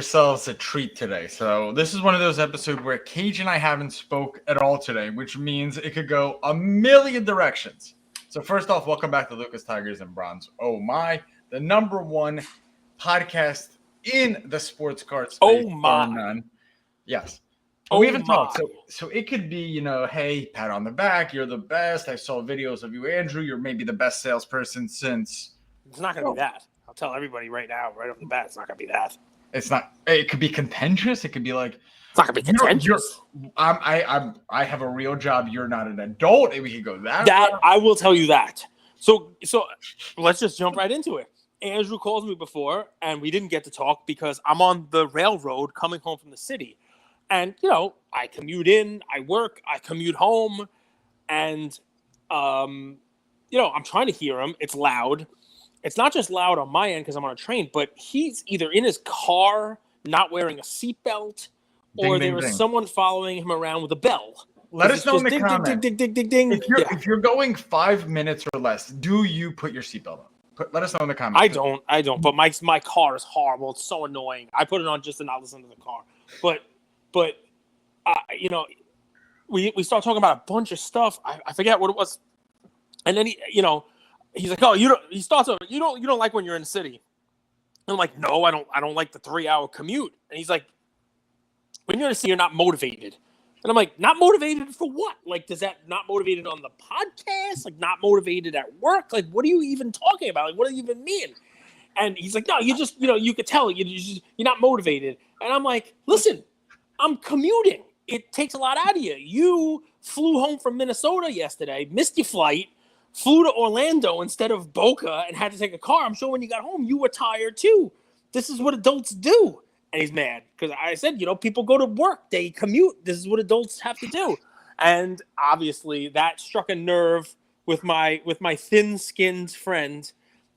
yourselves a treat today. So this is one of those episodes where Cage and I haven't spoke at all today, which means it could go a million directions. So first off, welcome back to Lucas Tigers and Bronze. Oh my, the number one podcast in the sports card space. Oh my. None. Yes. But we haven't talked. So it could be, hey, pat on the back, you're the best. I saw videos of you, Andrew. You're maybe the best salesperson since. It's not going to be that. I'll tell everybody right now, right off the bat, it's not going to be that. It's not. It could be contentious. It could be like. It's not going to be contentious. I have a real job. You're not an adult. We could go that. I will tell you that. So let's just jump right into it. Andrew called me before, and we didn't get to talk because I'm on the railroad coming home from the city. And, I commute in, I work, I commute home, and, I'm trying to hear him. It's loud. It's not just loud on my end because I'm on a train, but he's either in his car not wearing a seatbelt or there is someone following him around with a bell. Let us know in the comments. Ding, ding, ding, ding, ding. If you're going 5 minutes or less, do you put your seatbelt on? Let us know in the comments. I don't. But my car is horrible. It's so annoying. I put it on just to not listen to the car. But we start talking about a bunch of stuff. I forget what it was. And then he's like, oh, he starts over, you don't like when you're in the city. And I'm like, no, I don't like the 3-hour commute. And he's like, when you're in the city, you're not motivated. And I'm like, not motivated for what? Like, does that not motivated on the podcast? Like, not motivated at work? Like, what are you even talking about? Like, what do you even mean? And he's like, no, you just, you could tell you're not motivated. And I'm like, listen, I'm commuting. It takes a lot out of you. You flew home from Minnesota yesterday, missed your flight, flew to Orlando instead of Boca and had to take a car. I'm sure when you got home, you were tired too. This is what adults do. And he's mad because I said, people go to work, they commute. This is what adults have to do. And obviously that struck a nerve with my thin-skinned friend,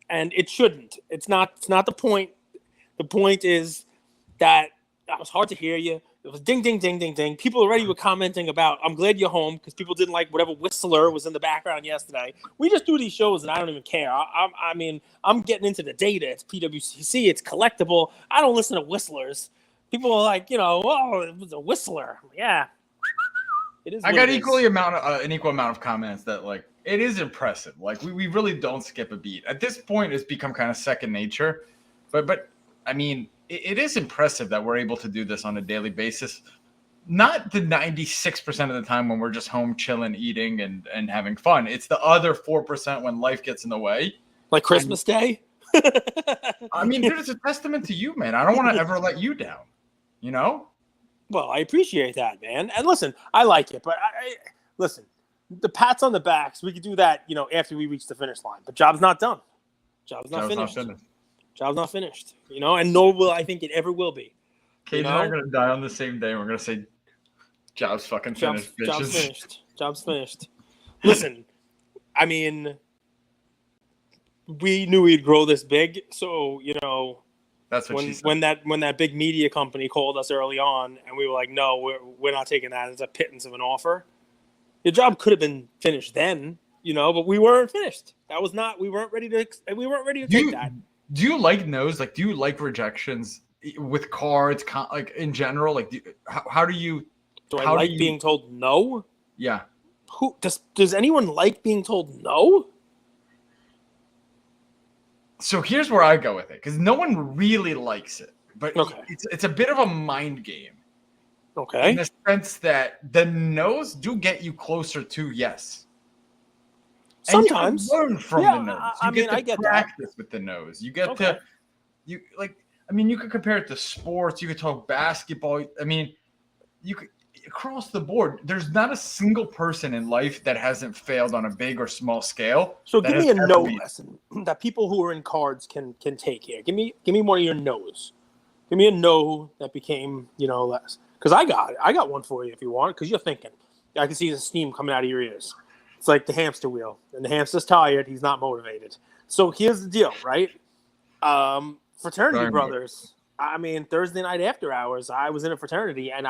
and it shouldn't. It's not the point. The point is that it was hard to hear you. It was ding, ding, ding, ding, ding. People already were commenting about, I'm glad you're home, because people didn't like whatever whistler was in the background yesterday. We just do these shows, and I don't even care. I'm getting into the data. It's PWCC. It's collectible. I don't listen to whistlers. People are like, oh, it was a whistler. Yeah. It is. I got an equal amount of comments that, like, it is impressive. Like, we really don't skip a beat. At this point, it's become kind of second nature. But I mean, it is impressive that we're able to do this on a daily basis. Not the 96% of the time when we're just home chilling, eating, and having fun. It's the other 4% when life gets in the way. Like Christmas Day? I mean, dude, it's a testament to you, man. I don't want to ever let you down, Well, I appreciate that, man. And listen, I like it. But listen, the pats on the backs, we could do that, after we reach the finish line. But job's not done. Job's not finished. Job's not finished, and nor will I think it ever will be. Cage and I are going to die on the same day, and we're going to say, job's fucking finished, bitches. Job's finished. Job's finished. Listen, I mean, we knew we'd grow this big, so, that's what she said. When that big media company called us early on, and we were like, no, we're not taking that as a pittance of an offer. Your job could have been finished then, but we weren't finished. We weren't ready to take that. Do you like no's? Like, do you like rejections with cards? Like in general, like, how do you? Do I like being told no? Yeah. Who does anyone like being told no? So here's where I go with it, because no one really likes it, but okay. It's a bit of a mind game. Okay. In the sense that the no's do get you closer to yes. Sometimes and you learn from the nose. I get practice with the nose. You get to you could compare it to sports. You could talk basketball. I mean, you could across the board. There's not a single person in life that hasn't failed on a big or small scale. So give me a no lesson that people who are in cards can take here. Give me one of your no's. Give me a no that became less. Because I got one for you if you want. Because you're thinking. I can see the steam coming out of your ears. It's like the hamster wheel, and the hamster's tired. He's not motivated. So here's the deal, right? Fraternity brothers. I mean, Thursday night after hours, I was in a fraternity, and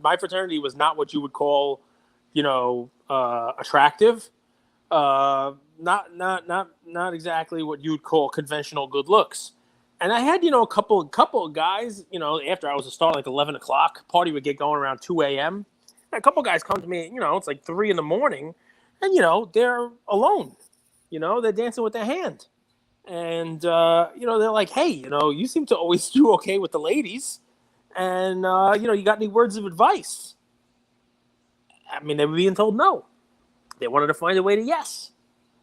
my fraternity was not what you would call, attractive. Not exactly what you would call conventional good looks. And I had, a couple of guys, after I was to start like 11 o'clock, party would get going around 2 a.m. And a couple of guys come to me, it's like 3 in the morning, and, they're alone. They're dancing with their hand. And, they're like, hey, you seem to always do okay with the ladies. And, you got any words of advice? I mean, they were being told no. They wanted to find a way to yes.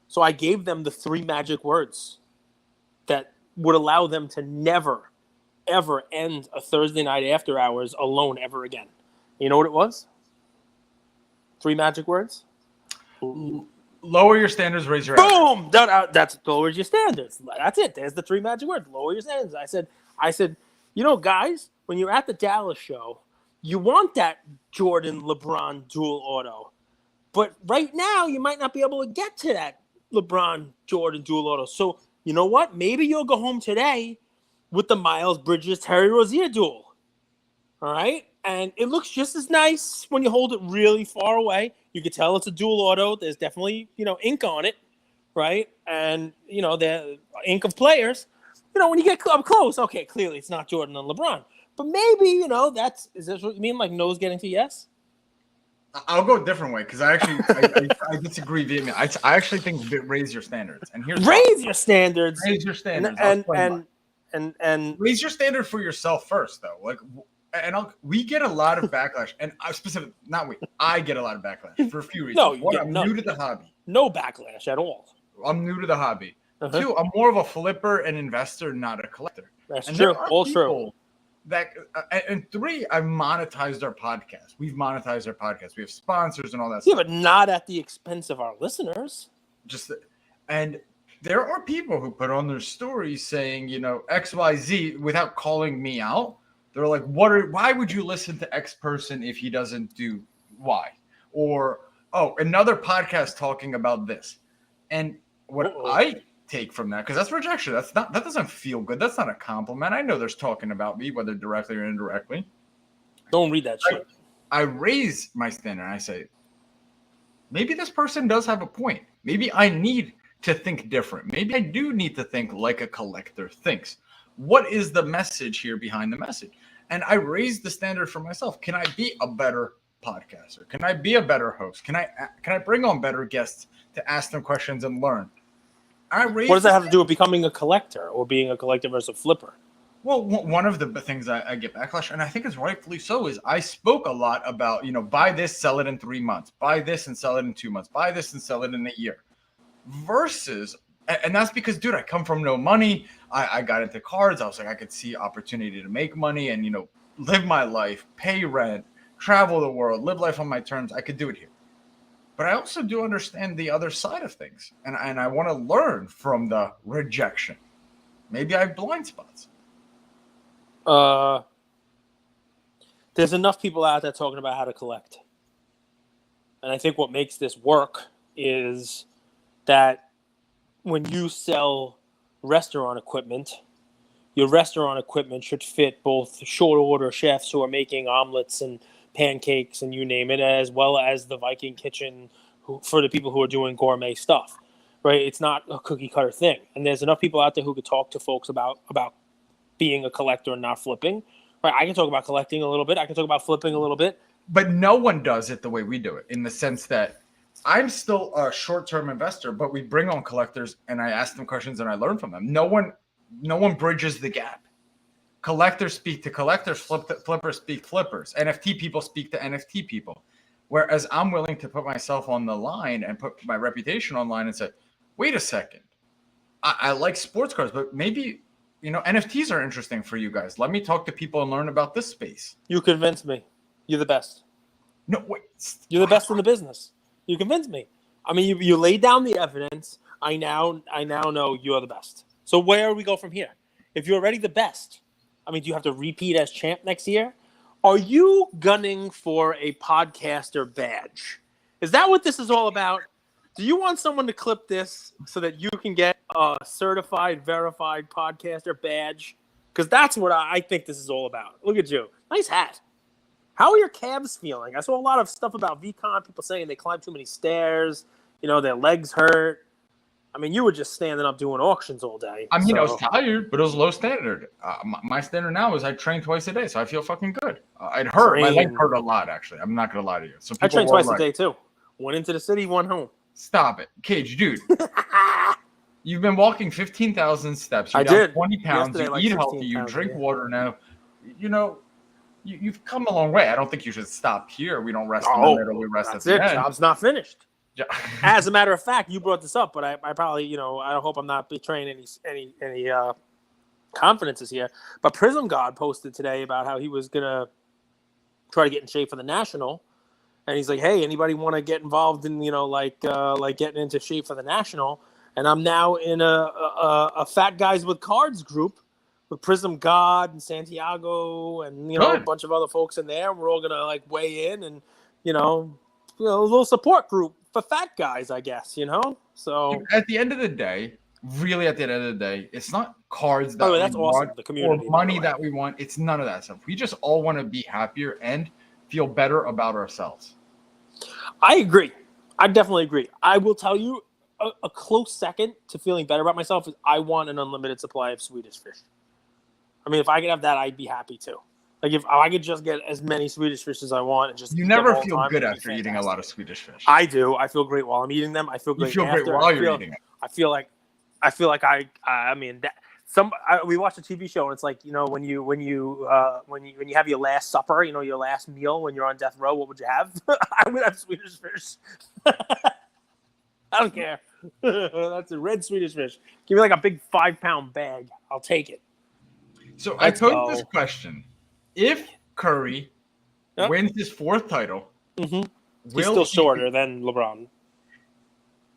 So I gave them the 3 magic words that would allow them to never, ever end a Thursday night after hours alone ever again. You know what it was? 3 magic words? Lower your standards, raise your Boom! That's lowers your standards. That's it. There's the 3 magic words. Lower your standards. I said, guys, when you're at the Dallas show, you want that Jordan LeBron dual auto. But right now, you might not be able to get to that LeBron Jordan dual auto. So, you know what? Maybe you'll go home today with the Miles Bridges Terry Rozier duel. All right? And it looks just as nice when you hold it really far away. You can tell it's a dual auto. There's definitely, ink on it, right? And, the ink of players. When you get up close, okay, clearly it's not Jordan and LeBron. But maybe, is this what you mean? Like nose getting to yes? I'll go a different way because I disagree vehemently. I actually think raise your standards. And here's raise your standards. Raise your standards. And raise your standard for yourself first, though. Like, we get a lot of backlash, and I get a lot of backlash for a few reasons. I'm new to the hobby. No backlash at all. I'm new to the hobby. 2, I'm more of a flipper and investor, not a collector. That's true. All true. And 3, I've monetized our podcast. We've monetized our podcast. We have sponsors and all that stuff. Yeah, but not at the expense of our listeners. And there are people who put on their stories saying, XYZ without calling me out. They're like, why would you listen to X person if he doesn't do Y? Or, another podcast talking about this. And what I take from that, because that's rejection. That doesn't feel good. That's not a compliment. I know there's talking about me, whether directly or indirectly. Don't read that shit. I raise my standard. I say, maybe this person does have a point. Maybe I need to think different. Maybe I do need to think like a collector thinks. What is the message here behind the message? And I raise the standard for myself. Can I be a better podcaster? Can I be a better host? Can I bring on better guests to ask them questions and learn? What does that have to do with becoming a collector or being a collector versus a flipper? Well, one of the things I get backlash, and I think it's rightfully so, is I spoke a lot about, buy this, sell it in 3 months. Buy this and sell it in 2 months. Buy this and sell it in a year. Versus, and that's because, dude, I come from no money. I got into cards. I was like, I could see opportunity to make money and, live my life, pay rent, travel the world, live life on my terms. I could do it here. But I also do understand the other side of things. And I want to learn from the rejection. Maybe I have blind spots. There's enough people out there talking about how to collect. And I think what makes this work is that when you sell restaurant equipment, your restaurant equipment should fit both short order chefs who are making omelets and pancakes and you name it, as well as the Viking kitchen for the people who are doing gourmet stuff, right? It's not a cookie cutter thing. And there's enough people out there who could talk to folks about being a collector and not flipping, right? I can talk about collecting a little bit. I can talk about flipping a little bit. But no one does it the way we do it, in the sense that I'm still a short-term investor, but we bring on collectors and I ask them questions and I learn from them. No one bridges the gap. Collectors speak to collectors, flippers speak flippers. NFT people speak to NFT people. Whereas I'm willing to put myself on the line and put my reputation online and say, wait a second, I like sports cards, but maybe, NFTs are interesting for you guys. Let me talk to people and learn about this space. You convinced me. You're the best. No, wait. You're the best in the business. You convinced me. I mean, you laid down the evidence. I now know you're the best. So where do we go from here? If you're already the best, I mean, do you have to repeat as champ next year? Are you gunning for a podcaster badge? Is that what this is all about? Do you want someone to clip this so that you can get a certified, verified podcaster badge? Because that's what I think this is all about. Look at you. Nice hat. How are your calves feeling? I saw a lot of stuff about VCon, people saying they climbed too many stairs, their legs hurt. I mean, you were just standing up doing auctions all day. I mean, I was so- tired, but it was low standard. My standard now is I train twice a day, so I feel fucking good. It hurt. My leg hurt a lot, actually. I'm not going to lie to you. So I train people were twice a day, too. One into the city, one home. Stop it. Cage, dude. You've been walking 15,000 steps. You're I down did. 20 pounds. Yesterday, You like eat 16 healthy. You pounds, drink yeah. water now. You know, you've come a long way. I don't think you should stop here. We don't rest in the middle. We rest at the end. Job's not finished. Yeah. As a matter of fact, you brought this up, but I probably, I hope I'm not betraying any confidences here. But Prism God posted today about how he was gonna try to get in shape for the national, and he's like, "Hey, anybody want to get involved in like getting into shape for the national?" And I'm now in a Fat Guys with Cards group with Prism God and Santiago and a bunch of other folks in there. We're all gonna like weigh in and a little support group for fat guys, I guess. So at the end of the day, really, at the end of the day, it's not cards that that's we awesome. want The community, or money that we want. It's none of that stuff. We just all want to be happier and feel better about ourselves. I agree. I definitely agree. I will tell you a close second to feeling better about myself is I want an unlimited supply of Swedish fish. I mean, if I could have that, I'd be happy too. Like if I could just get as many Swedish fish as I want and just you never feel good after eating a lot of Swedish fish. I do. I feel great while I'm eating them. I feel great. You feel after. great while you're eating it. I feel like I mean that we watched a TV show and it's like when you have your last supper, your last meal when you're on death row, what would you have? I would have Swedish fish. I don't care. That's a red Swedish fish. Give me like a big 5-pound bag. I'll take it. So I posed this question: if Curry wins his 4th title, he's still shorter than LeBron.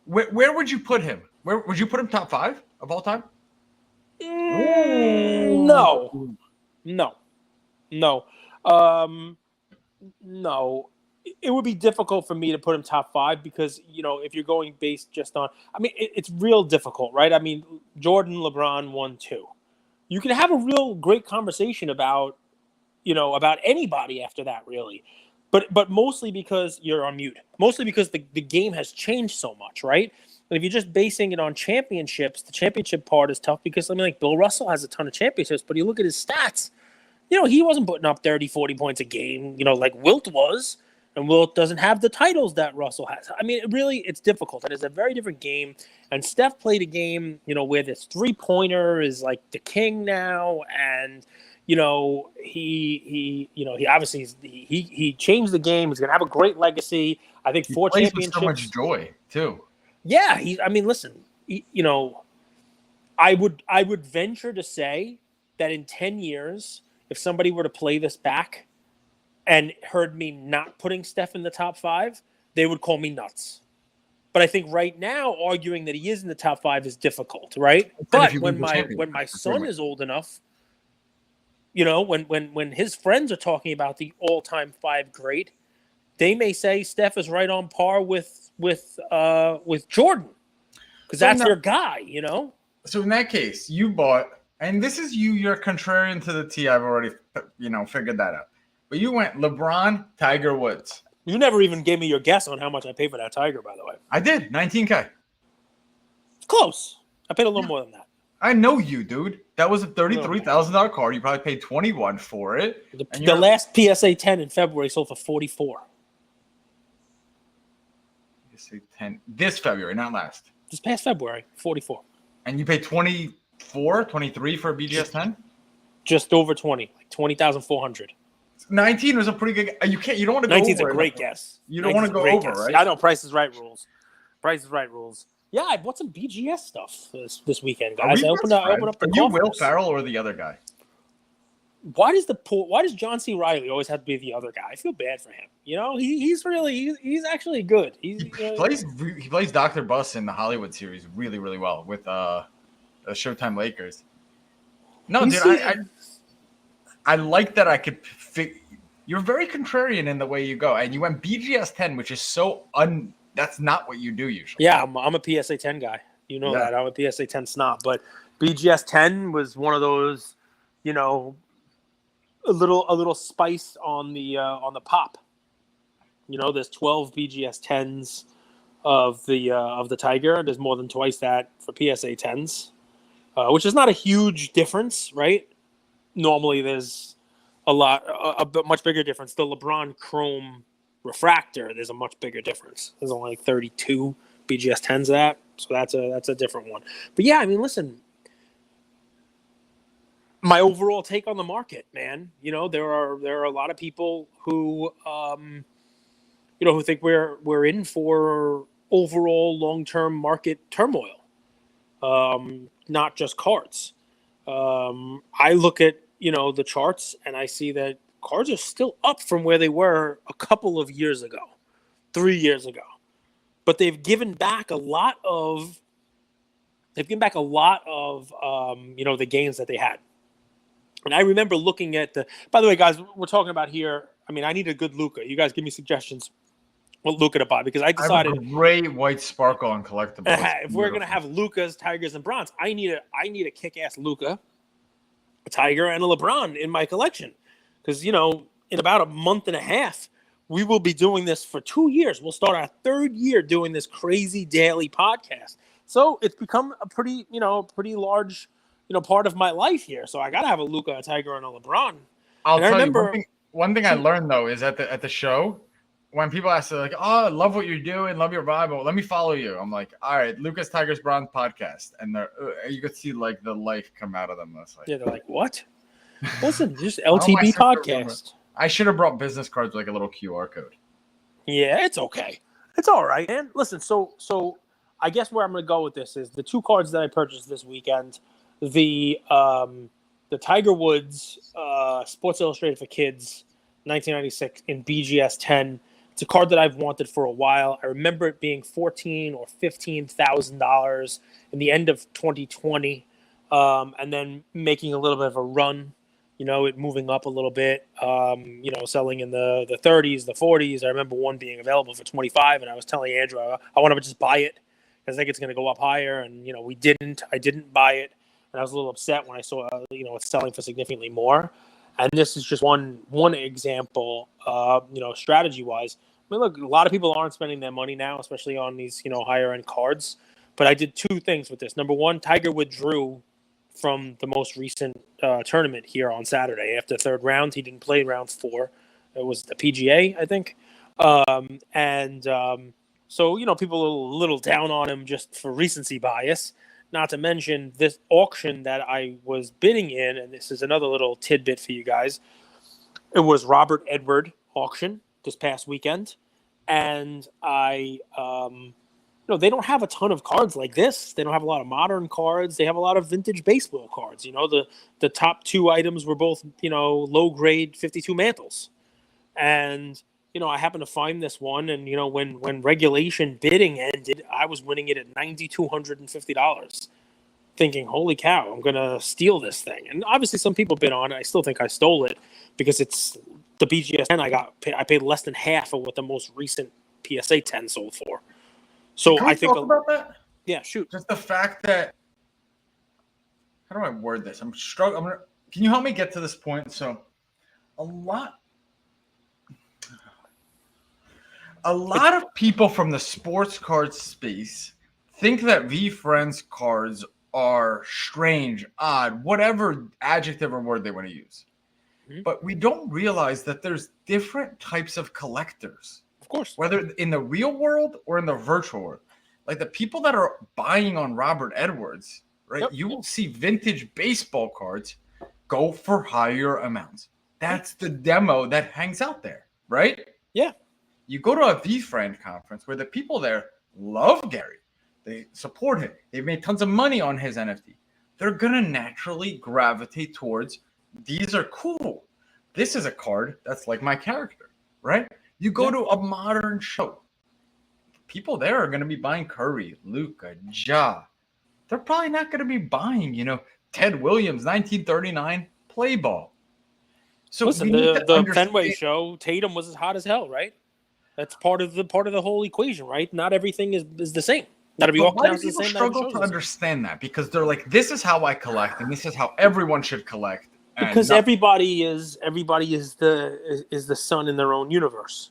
Where would you put him? Where would you put him? Top 5 of all time? No. No. It would be difficult for me to put him top 5 because, if you're going based just on, I mean, it's real difficult, right? I mean, Jordan, LeBron, 1, 2. You can have a real great conversation about anybody after that, really. But mostly because you're on mute. Mostly because the game has changed so much, right? And if you're just basing it on championships, the championship part is tough because, like Bill Russell has a ton of championships, but you look at his stats, he wasn't putting up 30, 40 points a game, like Wilt was. And Wilt doesn't have the titles that Russell has. I mean, it's difficult. And it's a very different game. And Steph played a game, where this 3-pointer is like the king now. And, he obviously he changed the game. He's going to have a great legacy. I think 4 championships. With so much joy, too. Yeah. Listen, I would venture to say that in 10 years, if somebody were to play this back, and heard me not putting Steph in the top 5, they would call me nuts. But I think right now, arguing that he is in the top 5 is difficult, right? But when my son is old enough, when his friends are talking about the all-time 5 great, they may say Steph is right on par with Jordan because that's their guy, So in that case, you bought, and this is you're contrarian to the T. I've already figured that out. But you went LeBron, Tiger Woods. You never even gave me your guess on how much I paid for that Tiger, by the way. I did, $19K. Close. I paid a little more than that. I know you, dude. That was a $33,000 card. You probably paid $21 for it. The last PSA 10 in February sold for $44. PSA 10 this February, not last. This past February, $44. And you paid 24, 23 for a BGS 10? Just over 20, like 20,400. 19 was a pretty good. You don't want to go 19's over. 19's a great guess. You don't want to go over, guess. right? I know Price is Right rules. Price is Right rules. Yeah, I bought some BGS stuff this weekend, guys. I opened up the. Are you Will Ferrell or the other guy? Why does John C. Reilly always have to be the other guy? I feel bad for him. He's actually good. He plays Dr. Buss in the Hollywood series really, really well with the Showtime Lakers. No, dude, I like that I could you're very contrarian in the way you go, and you went BGS 10, which is that's not what you do usually. Yeah, I'm a PSA 10 guy. That I'm a PSA 10 snob, but BGS 10 was one of those, a little spice on the pop. There's 12 BGS 10s. of the Tiger. There's more than twice that for PSA 10s, which is not a huge difference, right? Normally, there's a much bigger difference. The LeBron Chrome refractor, there's a much bigger difference. There's only like 32 BGS 10s of that, so that's a different one. But yeah, I mean, listen, my overall take on the market, man. There are a lot of people who who think we're in for overall long-term market turmoil, not just cards. I look at the charts and I see that cards are still up from where they were a couple of years ago, 3 years ago, but they've given back a lot of the gains that they had. And I remember looking at by the way, guys, we're talking about here. I mean, I need a good Luka. You guys give me suggestions what Luka to buy, because I decided I have a great white sparkle on collectibles. If we're gonna have Lukas, Tigers, and Bronze, I need a kick-ass Luka, a Tiger, and a LeBron in my collection, because in about a month and a half we will be doing this for 2 years. We'll start our third year doing this crazy daily podcast. So it's become a pretty large part of my life here. So I gotta have a Luka, a Tiger, and a LeBron. I'll tell you one thing I learned though is at the show, when people ask, like, "Oh, I love what you're doing, love your vibe, but let me follow you." I'm like, "All right, Lucas Tigers Bronze podcast," and you could see like the life come out of them. They're like, "What? Listen, just LTB podcast." I should have brought business cards with like a little QR code. Yeah, it's okay. It's all right, man. Listen, so I guess where I'm going to go with this is the two cards that I purchased this weekend. The Tiger Woods Sports Illustrated for Kids 1996 in BGS 10. It's a card that I've wanted for a while. I remember it being $14,000 or $15,000 in the end of 2020, and then making a little bit of a run. It moving up a little bit. Selling in the 30s, the 40s. I remember one being available for $25,000, and I was telling Andrew I want to just buy it because I think it's going to go up higher. And we didn't. I didn't buy it, and I was a little upset when I saw it's selling for significantly more. And this is just one example, strategy-wise. I mean, look, a lot of people aren't spending their money now, especially on these, higher-end cards. But I did two things with this. Number one, Tiger withdrew from the most recent tournament here on Saturday. After the third round, he didn't play round 4. It was the PGA, I think. So, people are a little down on him just for recency bias. Not to mention this auction that I was bidding in, and this is another little tidbit for you guys. It was Robert Edward auction this past weekend, and they don't have a ton of cards like this. They don't have a lot of modern cards. They have a lot of vintage baseball cards. The top 2 items were both low grade 52 mantles, and I happened to find this one, and when regulation bidding ended, I was winning it at $9,250, thinking, "Holy cow, I'm gonna steal this thing." And obviously, some people bid on it. I still think I stole it because it's the BGS 10. I paid less than half of what the most recent PSA 10 sold for. So Can we I think talk about that? Yeah, shoot. Just the fact that, how do I word this? I'm struggling. Can you help me get to this point? So, a lot of people from the sports card space think that VFriends cards are strange, odd, whatever adjective or word they want to use. Mm-hmm. But we don't realize that there's different types of collectors. Of course. Whether in the real world or in the virtual world. Like the people that are buying on Robert Edwards, right? Yep. You will see vintage baseball cards go for higher amounts. That's the demo that hangs out there, right? Yeah. You go to a VFriend conference where the people there love Gary. They support him. They've made tons of money on his NFT. They're going to naturally gravitate towards, these are cool. This is a card that's like my character, right? You go to a modern show. People there are going to be buying Curry, Luka, Ja. They're probably not going to be buying, Ted Williams, 1939 play ball. So listen, the Fenway show, Tatum was as hot as hell, right? That's part of the whole equation, right? Not everything is the same. Not every auction is the same. Struggle to understand that because they're like, this is how I collect, and this is how everyone should collect. Because everybody is the sun in their own universe.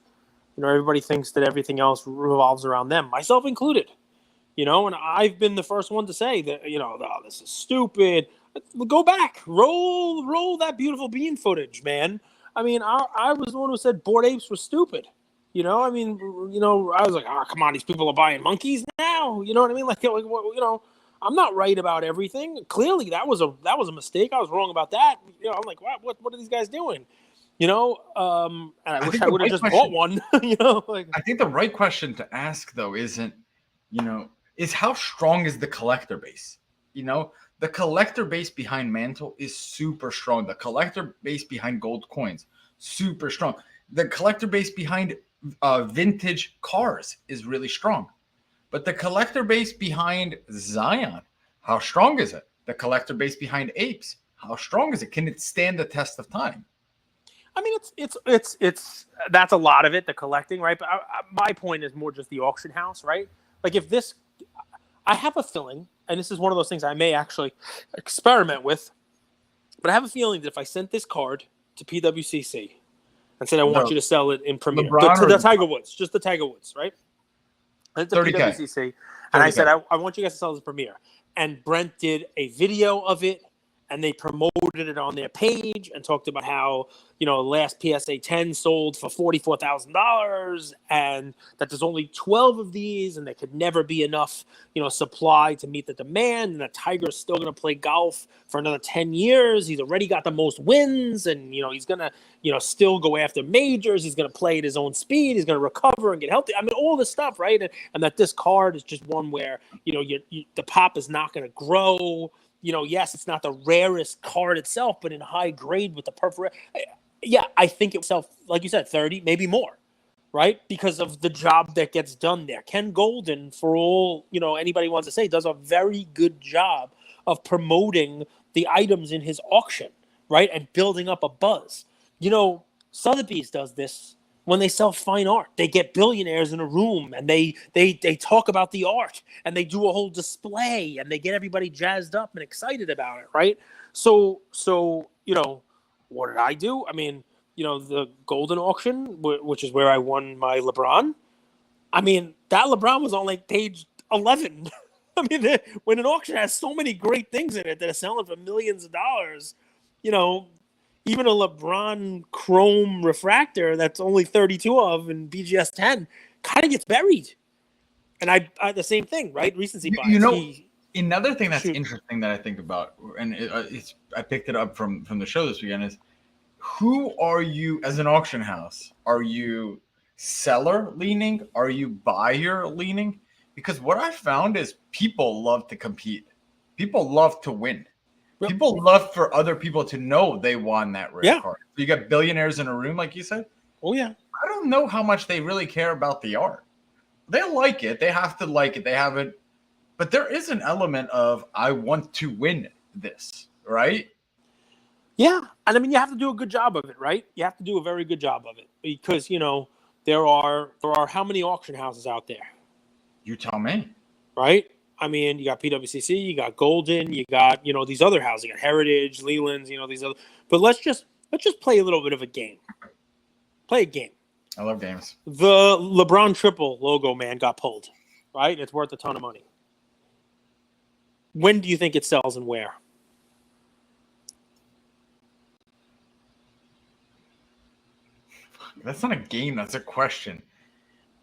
everybody thinks that everything else revolves around them, myself included. And I've been the first one to say that, oh, this is stupid. Go back, roll that beautiful bean footage, man. I mean, I was the one who said Bored Apes was stupid. I mean, I was like, oh, come on, these people are buying monkeys now. You know what I mean? Like, I'm not right about everything. Clearly, that was a mistake. I was wrong about that. I'm like, what are these guys doing? And I wish I would have just bought one. I think the right question to ask though isn't, is how strong is the collector base? The collector base behind Mantle is super strong. The collector base behind gold coins, super strong. The collector base behind vintage cars is really strong. But the collector base behind Zion, how strong is it? The collector base behind Apes, how strong is it? Can it stand the test of time? I mean, it's that's a lot of it, the collecting, right? But my point is more just the auction house, right? Like I have a feeling, and this is one of those things I may actually experiment with, but I have a feeling that if I sent this card to PWCC and said, I want you to sell it in Premier, to the Tiger Woods, just the Tiger Woods, right? And to PWCC, and I said, I want you guys to sell this in Premier. And Brent did a video of it, and they promoted it on their page and talked about how, last PSA 10 sold for $44,000 and that there's only 12 of these and there could never be enough, supply to meet the demand. And that Tiger's still going to play golf for another 10 years. He's already got the most wins and, he's going to, still go after majors. He's going to play at his own speed. He's going to recover and get healthy. I mean, all this stuff, right? And that this card is just one where, the pop is not going to grow. Yes, it's not the rarest card itself, but in high grade with the perfect. Yeah, I think itself, like you said, 30, maybe more, right? Because of the job that gets done there. Ken Golden, for all, anybody wants to say, does a very good job of promoting the items in his auction, right? And building up a buzz. Sotheby's does this when they sell fine art. They get billionaires in a room and they talk about the art and they do a whole display and they get everybody jazzed up and excited about it, right? So what did I do? I mean, the Golden auction, which is where I won my LeBron. I mean, that LeBron was on like page 11. I mean, when an auction has so many great things in it that are selling for millions of dollars, even a LeBron chrome refractor that's only 32 of in BGS 10 kind of gets buried. And I the same thing, right? Recency bias. Another thing that's interesting that I think about, and I picked it up from the show this weekend, is who are you as an auction house? Are you seller leaning? Are you buyer leaning? Because what I found is people love to compete. People love to win. People love for other people to know they won that rare card. You got billionaires in a room, like you said. Oh, yeah. I don't know how much they really care about the art. They like it. They have to like it. They have it. But there is an element of, I want to win this, right? Yeah. And I mean, you have to do a good job of it, right? You have to do a very good job of it because, there are how many auction houses out there? You tell me. Right? I mean, you got PWCC, you got Golden, you got, these other houses, you got Heritage, Leland's, these other. But let's just play a little bit of a game. Play a game. I love games. The LeBron triple logo, man, got pulled, right? It's worth a ton of money. When do you think it sells and where? That's not a game. That's a question.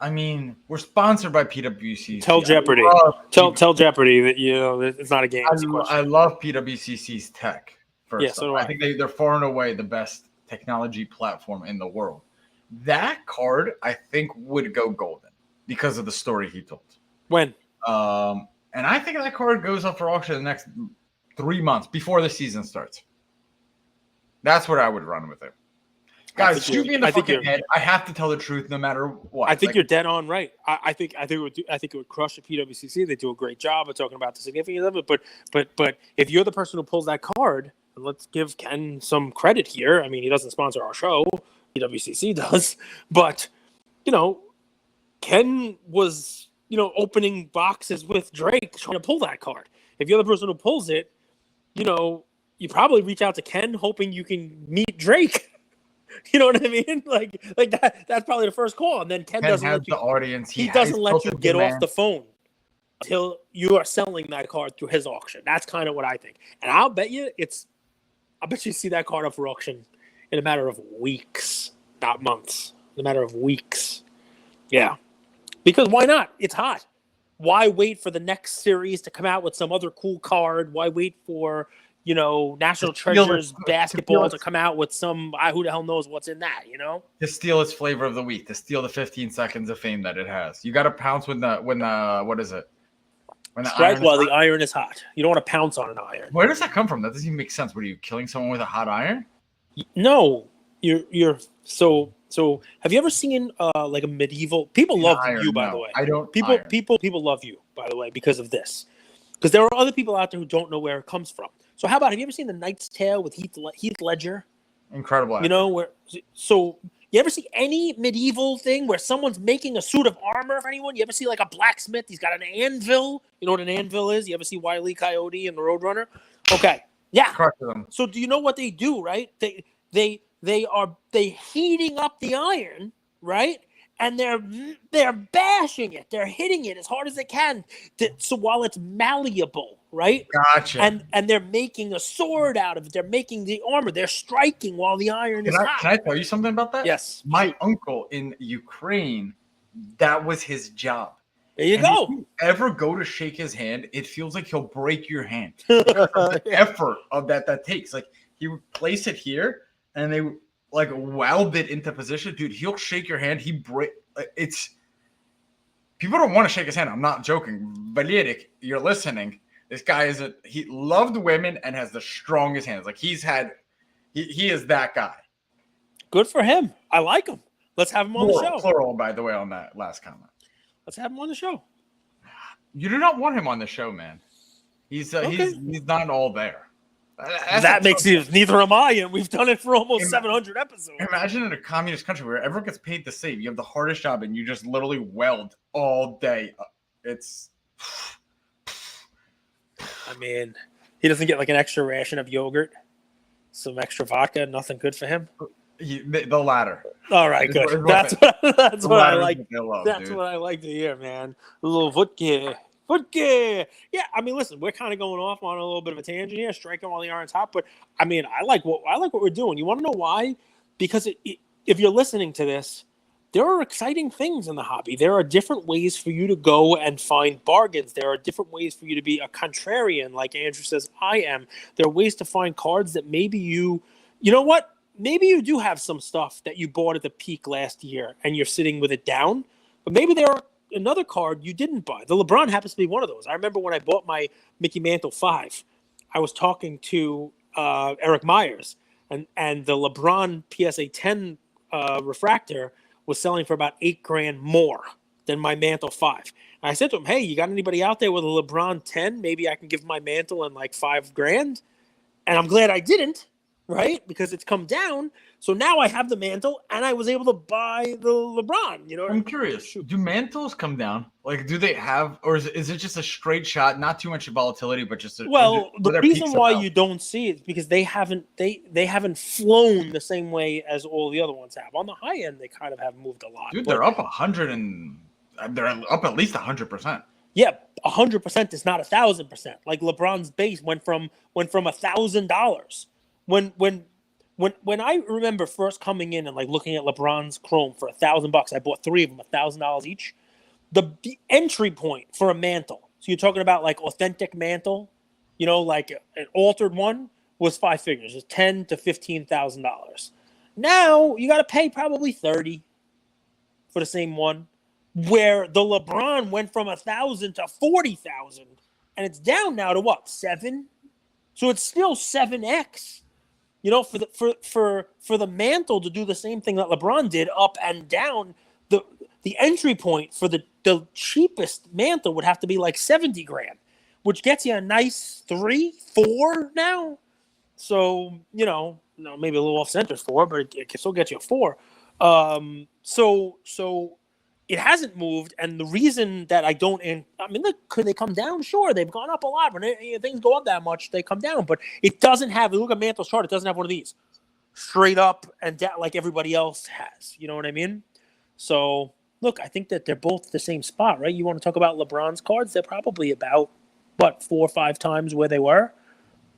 I mean, we're sponsored by PWCC. Tell Jeopardy. Tell Jeopardy that it's not a game. I love PWCC's tech. Yeah, so do I. I think they're far and away the best technology platform in the world. That card, I think, would go golden because of the story he told. When? And I think that card goes up for auction in the next 3 months before the season starts. That's what I would run with it. Guys, shoot me in the fucking head. I have to tell the truth no matter what. I think you're dead on right. I think it would crush the PWCC. They do a great job of talking about the significance of it. But if you're the person who pulls that card, and let's give Ken some credit here. I mean, he doesn't sponsor our show. PWCC does. But, Ken was, opening boxes with Drake trying to pull that card. If you're the person who pulls it, you probably reach out to Ken hoping you can meet Drake. You know what I mean? Like that's probably the first call, and then Ken Ken doesn't has let you. the audience. He doesn't let built you a get off demand. the phone until you are selling that card through his auction. That's kind of what I think, and I'll bet you see that card up for auction in a matter of weeks, not months. In a matter of weeks. Yeah, because why not? It's hot. Why wait for the next series to come out with some other cool card? Why wait for National Treasures basketball to come out with some who the hell knows what's in that? To steal its flavor of the week, to steal the 15 seconds of fame that it has. You got to pounce when the what is it? When the Strike iron while the iron is hot. You don't want to pounce on an iron. Where does that come from? That doesn't even make sense. What are you killing someone with a hot iron? No, you're so. Have you ever seen like a medieval? People love you, by the way. I don't. People love you, by the way, because of this. Because there are other people out there who don't know where it comes from. So how about, have you ever seen The Knight's Tale with Heath Ledger? Incredible. You ever see any medieval thing where someone's making a suit of armor for anyone? You ever see like a blacksmith? He's got an anvil. You know what an anvil is? You ever see Wile E. Coyote and the Roadrunner? Okay, yeah. So do you know what they do? Right? They heating up the iron, right? And they're bashing it. They're hitting it as hard as they can. So while it's malleable, right? Gotcha. And they're making a sword out of it. They're making the armor. They're striking while the iron is hot. Can I tell you something about that? Yes. My uncle in Ukraine, that was his job. There you go. If you ever go to shake his hand, it feels like he'll break your hand. The effort of that takes. Like, he would place it here, and they like weld it into position. Dude, he'll shake your hand. It's people don't want to shake his hand. I'm not joking. Valerik, you're listening. This guy he loved women and has the strongest hands. Like, he is that guy. Good for him. I like him. Let's have him on the show. Plural, by the way, on that last comment. Let's have him on the show. You do not want him on the show, man. He's not all there. That makes you. Neither am I, and we've done it for almost 700 episodes. Imagine in a communist country where everyone gets paid the same. You have the hardest job, and you just literally weld all day. It's. I mean, he doesn't get like an extra ration of yogurt, some extra vodka. Nothing good for him. The latter. All right, good. That's what I like. That's what I like to hear, man. A little vodka. Yeah, I mean, listen, we're kind of going off on a little bit of a tangent here, striking while the iron's hot. But I mean, I like what we're doing. You want to know why? Because if you're listening to this, there are exciting things in the hobby. There are different ways for you to go and find bargains. There are different ways for you to be a contrarian, like Andrew says I am. There are ways to find cards that maybe you know what? Maybe you do have some stuff that you bought at the peak last year and you're sitting with it down. But maybe there are another card you didn't buy. The LeBron happens to be one of those. I remember when I bought my Mickey Mantle 5, I was talking to Eric Myers, and the LeBron PSA 10 refractor was selling for about $8,000 more than my Mantle 5. And I said to him, hey, you got anybody out there with a LeBron 10? Maybe I can give my Mantle in like $5,000. And I'm glad I didn't, right? Because it's come down. So now I have the Mantle, and I was able to buy the LeBron. You know, I'm curious. Do mantles come down? Like, do they have, or is it just a straight shot? Not too much volatility, but just the reason why you don't see it is because they haven't flown the same way as all the other ones have. On the high end, they kind of have moved a lot. Dude, they're up 100 and they're up at least 100%. Yeah, 100% is not 1,000%. Like LeBron's base went from $1,000 when I remember first coming in and like looking at LeBron's Chrome for $1,000. I bought 3 of them, $1,000 each. The entry point for a Mantle. So you're talking about like authentic Mantle, you know, like an altered one was 5 figures. It's $10,000 to $15,000. Now you got to pay probably $30,000 for the same one. Where the LeBron went from 1,000 to 40,000, and it's down now to what, 7? So it's still 7x. You know, for the Mantle to do the same thing that LeBron did, up and down, the entry point for the cheapest Mantle would have to be like $70,000, which gets you a nice 3, 4 now. So maybe a little off center 4, but it can still get you a 4. So it hasn't moved, and the reason that I don't, could they come down? Sure, they've gone up a lot. When things go up that much, they come down. But it doesn't have. Look at Mantle's chart; it doesn't have one of these straight up and down like everybody else has. You know what I mean? So look, I think that they're both the same spot, right? You want to talk about LeBron's cards? They're probably about 4 or 5 times where they were.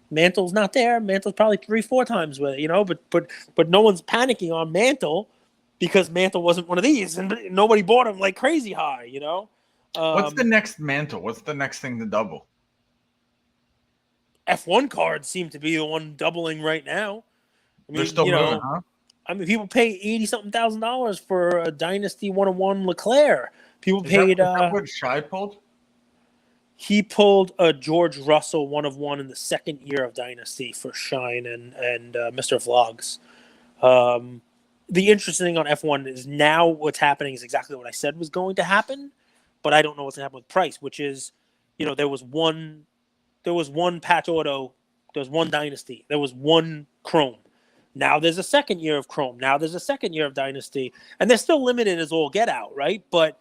Mantle's not there. Mantle's probably 3, 4 times where, but no one's panicking on Mantle because Mantle wasn't one of these, and nobody bought him like crazy high. What's the next Mantle? What's the next thing to double? F1 cards seem to be the one doubling right now. I mean, They're still moving, huh? I mean, people pay $80,000 for a Dynasty 101 Leclerc. People paid. Is that what Shai pulled? He pulled a George Russell 1 of 1 in the second year of Dynasty for Shine and Mr. Vlogs. The interesting thing on F1 is now what's happening is exactly what I said was going to happen, but I don't know what's going to happen with price, which is, there was one patch auto, there was one Dynasty, there was one Chrome. Now there's a second year of Chrome. Now there's a second year of Dynasty, and they're still limited as all get out, right? But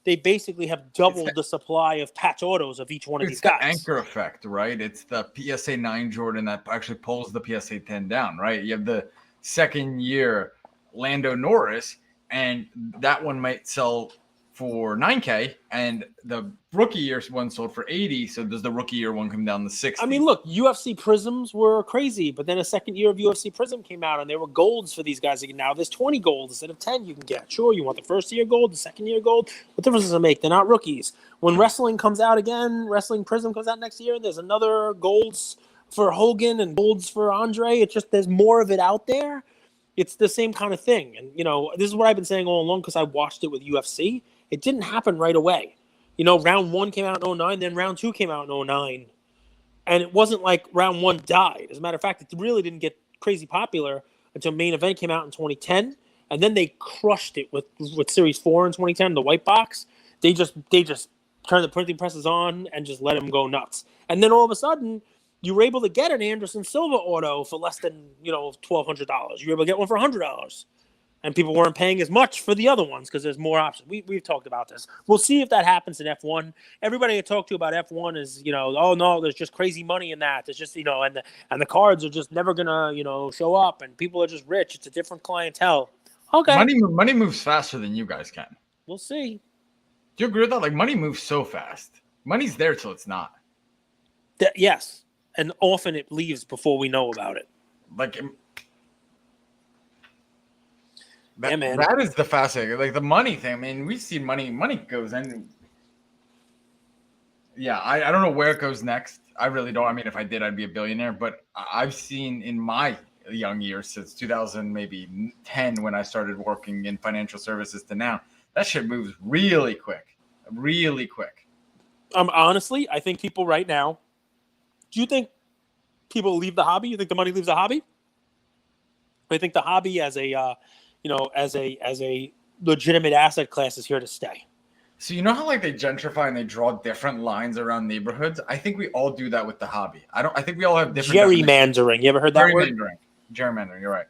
they basically have doubled the supply of patch autos of each one of these guys. It's the anchor effect, right? It's the PSA 9 Jordan that actually pulls the PSA 10 down, right? You have the second year Lando Norris, and that one might sell for $9K, and the rookie year one sold for $80. So does the rookie year one come down to $60? I mean, look, UFC Prisms were crazy, but then a second year of UFC Prism came out, and there were golds for these guys. Now there's 20 golds instead of 10 you can get. Sure, you want the first year gold, the second year gold. What difference does it make? They're not rookies. When wrestling comes out again, Wrestling Prism comes out next year, and there's another golds for Hogan and golds for Andre. It's just there's more of it out there. It's the same kind of thing. And, this is what I've been saying all along because I watched it with UFC. It didn't happen right away. Round 1 came out in 2009, then round 2 came out in 2009. And it wasn't like round 1 died. As a matter of fact, it really didn't get crazy popular until Main Event came out in 2010. And then they crushed it with Series 4 in 2010, the white box. They just turned the printing presses on and just let them go nuts. And then all of a sudden, you were able to get an Anderson Silva auto for less than, $1,200. You were able to get one for $100. And people weren't paying as much for the other ones because there's more options. We've talked about this. We'll see if that happens in F1. Everybody I talk to about F1 is, oh no, there's just crazy money in that. There's just, and the cards are just never gonna, show up, and people are just rich. It's a different clientele. Okay, money moves faster than you guys can. We'll see. Do you agree with that? Like, money moves so fast. Money's there till it's not. Yes, and often it leaves before we know about it. Like. Yeah, man. That is the fascinating, like the money thing. I mean, we see money goes in. Yeah, I don't know where it goes next. I really don't. I mean, if I did, I'd be a billionaire. But I've seen in my young years, since 2000, maybe 10, when I started working in financial services to now, that shit moves really quick, really quick. Honestly, I think people right now. Do you think people leave the hobby? You think the money leaves the hobby? I think the hobby as a as a legitimate asset class is here to stay. So you know how like they gentrify and they draw different lines around neighborhoods? I think we all do that with the hobby. I think we all have different gerrymandering. You ever heard that word? Gerrymandering, you're right.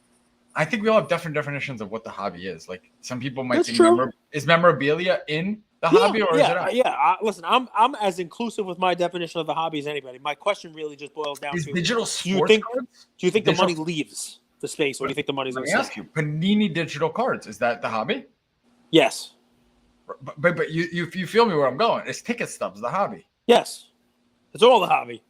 I think we all have different definitions of what the hobby is. Like some people might That's think true. Is memorabilia in the hobby or is it out? Yeah. Listen, I'm as inclusive with my definition of the hobby as anybody. My question really just boils down to digital sports cards? Do you think the money leaves the space, or do you think the money's going to stay? Let me ask you, Panini digital cards, is that the hobby? Yes. But you feel me where I'm going. It's ticket stubs, the hobby. Yes. It's all the hobby.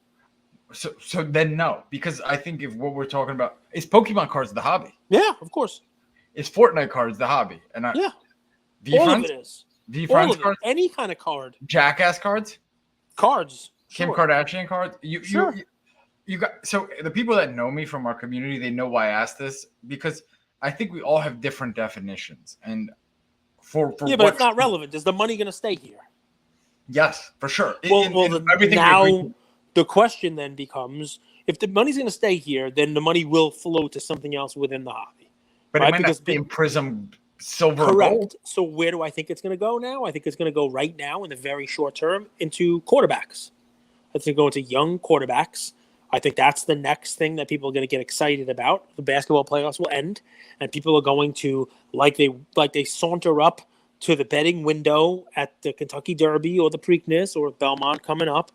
So then no, because I think if what we're talking about is Pokemon cards the hobby. Yeah, of course. Is Fortnite cards the hobby? And all of it is. V-Friends cards? Any kind of card. Jackass cards? Cards. Kim Kardashian cards? You got, so the people that know me from our community, they know why I asked this, because I think we all have different definitions. And for but it's not relevant. Is the money going to stay here? Yes, for sure. Now the question then becomes, if the money's going to stay here, then the money will flow to something else within the hobby. But it might not be in Prism silver or gold. So where do I think it's going to go now? I think it's going to go right now in the very short term into quarterbacks. I think go into young quarterbacks. I think that's the next thing that people are going to get excited about. The basketball playoffs will end, and people are going to like they saunter up to the betting window at the Kentucky Derby or the Preakness or Belmont coming up.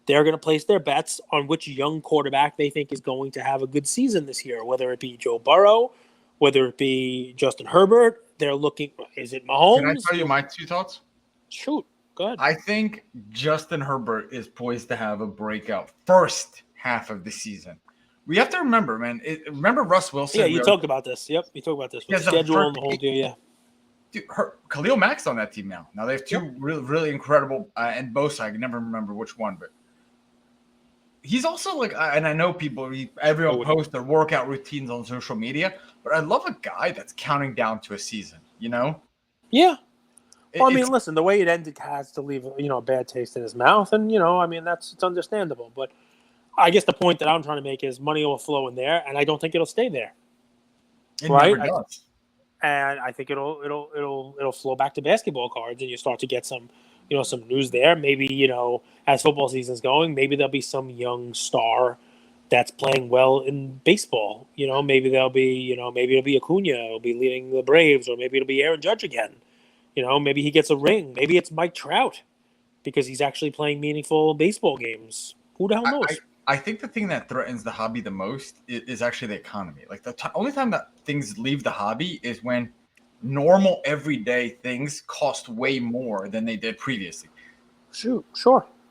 they're going to place their bets on which young quarterback they think is going to have a good season this year, whether it be Joe Burrow, whether it be Justin Herbert. They're looking, is it Can I Mahomes? tell you my 2 thoughts? Shoot, go ahead. I think Justin Herbert is poised to have a breakout first half of the season. We have to remember, man. Remember Russ Wilson? Yeah, you talked about this. Yep, you talked about this with the schedule and the whole deal. Yeah, dude, Khalil Mack's on that team now. Now they have 2 really, really incredible, and Bosa. I can never remember which one, but he's also like, and I know everyone posts their workout routines on social media, but I love a guy that's counting down to a season. You know? Yeah. Well, I mean, listen, the way it ended has to leave a bad taste in his mouth, and I mean it's understandable. But I guess the point that I'm trying to make is money will flow in there, and I don't think it'll stay there. It never does. And I think it'll flow back to basketball cards, and you start to get some news there. Maybe as football season's going, maybe there'll be some young star that's playing well in baseball. Maybe there'll be maybe it'll be Acuna, will be leading the Braves, or maybe it'll be Aaron Judge again. Maybe he gets a ring. Maybe it's Mike Trout because he's actually playing meaningful baseball games. Who the hell knows? I think the thing that threatens the hobby the most is actually the economy. Like the only time that things leave the hobby is when normal everyday things cost way more than they did previously. Sure.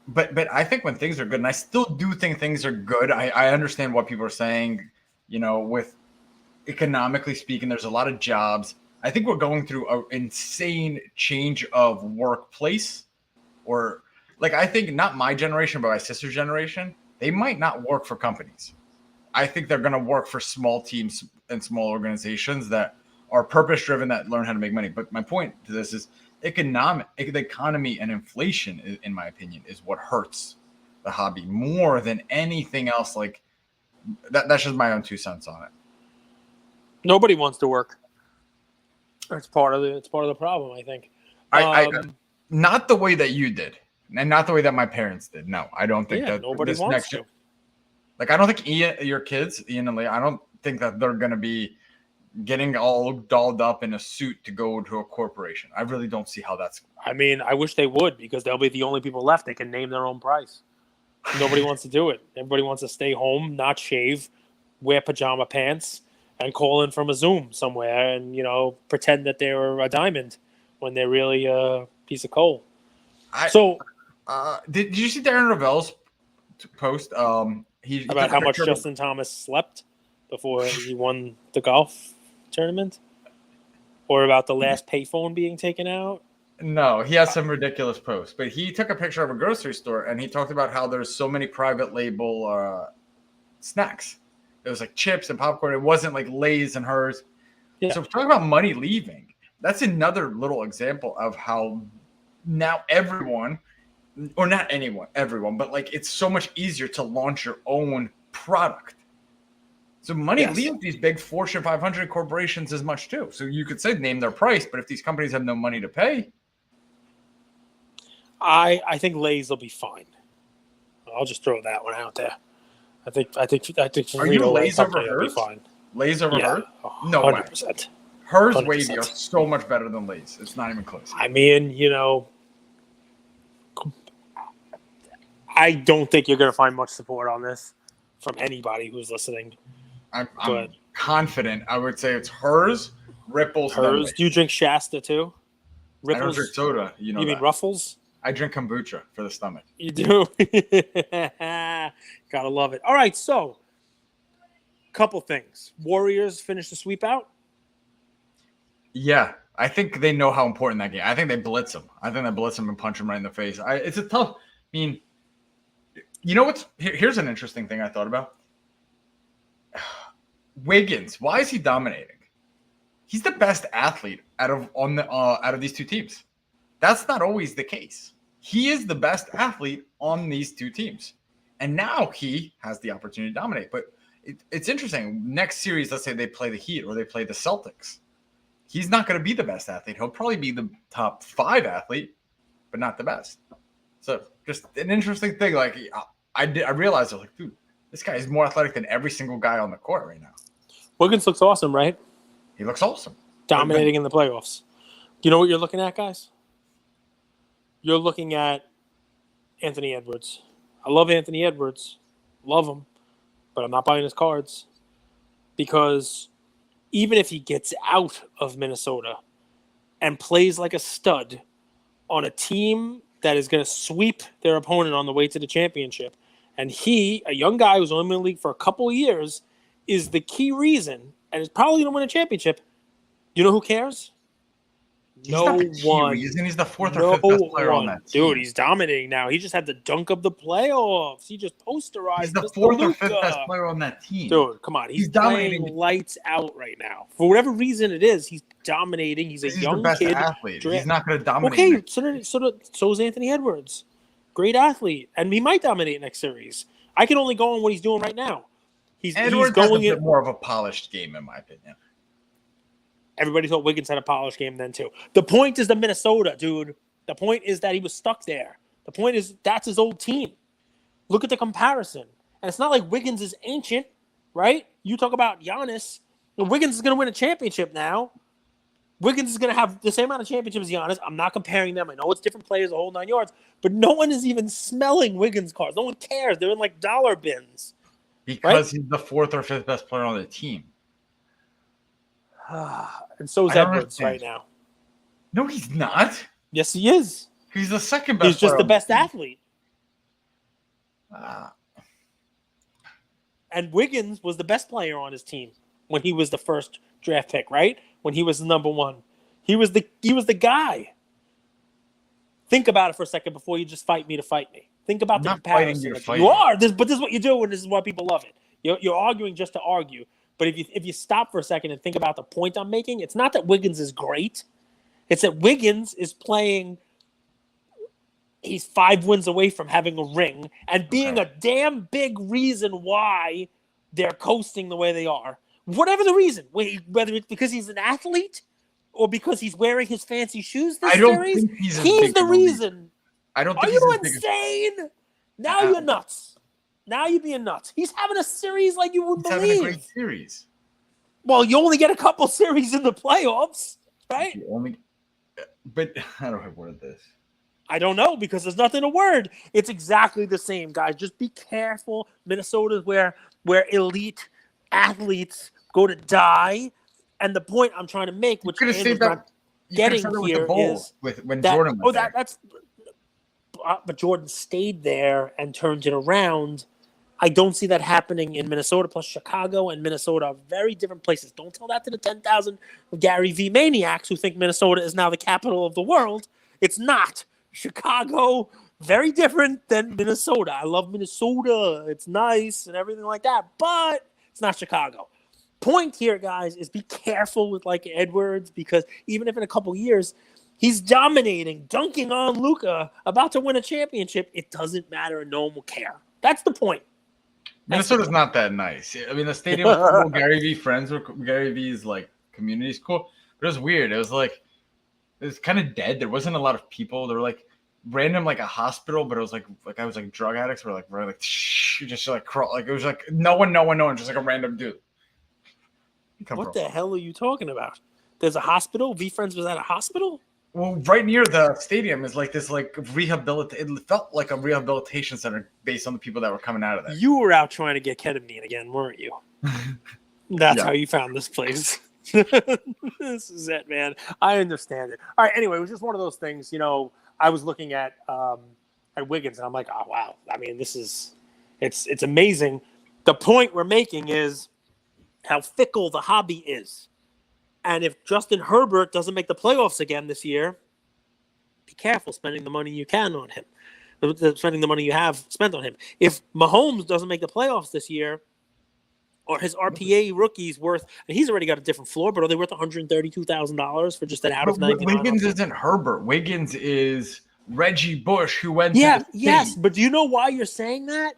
But I think when things are good, and I still do think things are good. I understand what people are saying. With economically speaking, there's a lot of jobs. I think we're going through an insane change of workplace, or like I think not my generation, but my sister's generation. They might not work for companies. I think they're going to work for small teams and small organizations that are purpose-driven, that learn how to make money. But my point to this is the economy and inflation, in my opinion, is what hurts the hobby more than anything else. Like that's just my own 2 cents on it. Nobody wants to work. It's part of the problem, I think. I not the way that you did, and not the way that my parents did. No, I don't think that nobody wants to. Like, I don't think your kids, Ian and Leah, I don't think that they're going to be getting all dolled up in a suit to go to a corporation. I really don't see how that's. I mean, I wish they would, because they'll be the only people left. They can name their own price. Nobody wants to do it. Everybody wants to stay home, not shave, wear pajama pants, and call in from a Zoom somewhere and, pretend that they're a diamond when they're really a piece of coal. Did you see Darren Ravel's post? He about how much Justin Thomas slept before he won the golf tournament? Or about the last payphone being taken out? No, he has some ridiculous posts. But he took a picture of a grocery store, and he talked about how there's so many private label snacks. It was like chips and popcorn. It wasn't like Lay's and hers. Yeah. So talking about money leaving, that's another little example of how now everyone, or not anyone, everyone, but like it's so much easier to launch your own product. So money leaves these big Fortune 500 corporations as much too. So you could say name their price, but if these companies have no money to pay, I think Lay's will be fine. I'll just throw that one out there. I think. Are you Lay's over hers? Lay's over hers? No 100%. Way. Hers wavy are so much better than Lay's. It's not even close. I mean, I don't think you're going to find much support on this from anybody who's listening. I'm confident. I would say it's hers, Ripples. Hers. Do you drink Shasta too? Ripples? I don't drink soda. You mean Ruffles? I drink kombucha for the stomach. You do? Gotta love it. All right, so couple things. Warriors finish the sweep out? Yeah, I think they know how important that game. I think they blitz them. I think they blitz them and punch them right in the face. It's a tough. I mean, here's an interesting thing I thought about. Wiggins, why is he dominating? He's the best athlete out of these 2 teams. That's not always the case. He is the best athlete on these 2 teams, and now he has the opportunity to dominate. But it's interesting. Next series, let's say they play the Heat or they play the Celtics. He's not going to be the best athlete. He'll probably be the top 5 athlete, but not the best. So just an interesting thing. Like I realized, I was like, dude, this guy is more athletic than every single guy on the court right now. Wiggins looks awesome, right? He looks awesome. Dominating in the playoffs. Do you know what you're looking at, guys? You're looking at Anthony Edwards. I love Anthony Edwards. Love him. But I'm not buying his cards. Because even if he gets out of Minnesota and plays like a stud on a team that is going to sweep their opponent on the way to the championship, and he, a young guy who's only been in the league for a couple of years, is the key reason, and is probably going to win a championship, you know who cares? He's not the key reason. He's the fourth or fifth best player on that team. Dude, he's dominating now. He just had the dunk of the playoffs. He just posterized. He's the Mr. fourth or Luka. fifth best player on that team. Dude, come on. He's dominating. playing lights out right now. For whatever reason it is, he's dominating. He's a young the best kid. athlete. He's not going to dominate. Okay, so is Anthony Edwards. Great athlete. And he might dominate next series. I can only go on what he's doing right now. Edwards has a bit more of a polished game, in my opinion. Everybody thought Wiggins had a polished game then, too. The point is the Minnesota, dude. The point is that he was stuck there. The point is that's his old team. Look at the comparison. And it's not like Wiggins is ancient, right? You talk about Giannis. And Wiggins is going to win a championship now. Wiggins is going to have the same amount of championships as Giannis. I'm not comparing them. I know it's different players, the whole 9 yards. But no one is even smelling Wiggins' cards. No one cares. They're in like dollar bins. Because he's the fourth or fifth best player on the team. And so is Edwards right now. No, he's not. Yes, he is. He's the second best. He's just the best athlete. And Wiggins was the best player on his team when he was the first draft pick, right? When he was the number one. He was the guy. Think about it for a second before you just fight me to fight me. Think about the comparison. You are, but this is what you do, and this is why people love it. You're arguing just to argue. But if you stop for a second and think about the point I'm making, it's not that Wiggins is great. It's that Wiggins is playing. He's 5 wins away from having a ring and being a damn big reason why they're coasting the way they are. Whatever the reason, whether it's because he's an athlete or because he's wearing his fancy shoes this series, he's the reason. I don't. Are you insane? Now you're nuts. Now you're being nuts. He's having a series like you wouldn't believe. He's having a great series. Well, you only get a couple series in the playoffs, right? But how do I word this? I don't know because there's nothing to word. It's exactly the same, guys. Just be careful. Minnesota's where elite athletes go to die. And the point I'm trying to make, which Andrew's not getting here, is when Jordan was there. But Jordan stayed there and turned it around. I don't see that happening in Minnesota. Plus, Chicago and Minnesota are very different places. Don't tell that to the 10,000 Gary V maniacs who think Minnesota is now the capital of the world. It's not. Chicago, very different than Minnesota. I love Minnesota. It's nice and everything like that, but it's not Chicago. Point here, guys, is be careful with like Edwards because even if in a couple years he's dominating, dunking on Luka, about to win a championship, it doesn't matter and no one will care. That's the point. Minnesota's not that nice. I mean, the stadium was cool. Gary V friends were Gary V's like community school, but it was weird. It was kind of dead. There wasn't a lot of people. There were like random like a hospital, but it was like I was like drug addicts were like just like crawl. Like it was like no one, just like a random dude. What the hell are you talking about? There's a hospital. V Friends was at a hospital. Well, right near the stadium is like this like It felt like a rehabilitation center based on the people that were coming out of there. You were out trying to get ketamine again, weren't you? That's how you found this place. This is it, man. I understand it. All right. Anyway, it was just one of those things. You know, I was looking at Wiggins, and I'm like, oh wow. I mean, it's amazing. The point we're making is how fickle the hobby is. And if Justin Herbert doesn't make the playoffs again this year, be careful spending the money you can on him, spending the money you have spent on him. If Mahomes doesn't make the playoffs this year, or his RPA rookie's worth, and he's already got a different floor, but are they worth $132,000 for just an out of 99? Wiggins isn't Herbert. Wiggins is Reggie Bush, who went to the yes, but do you know why you're saying that?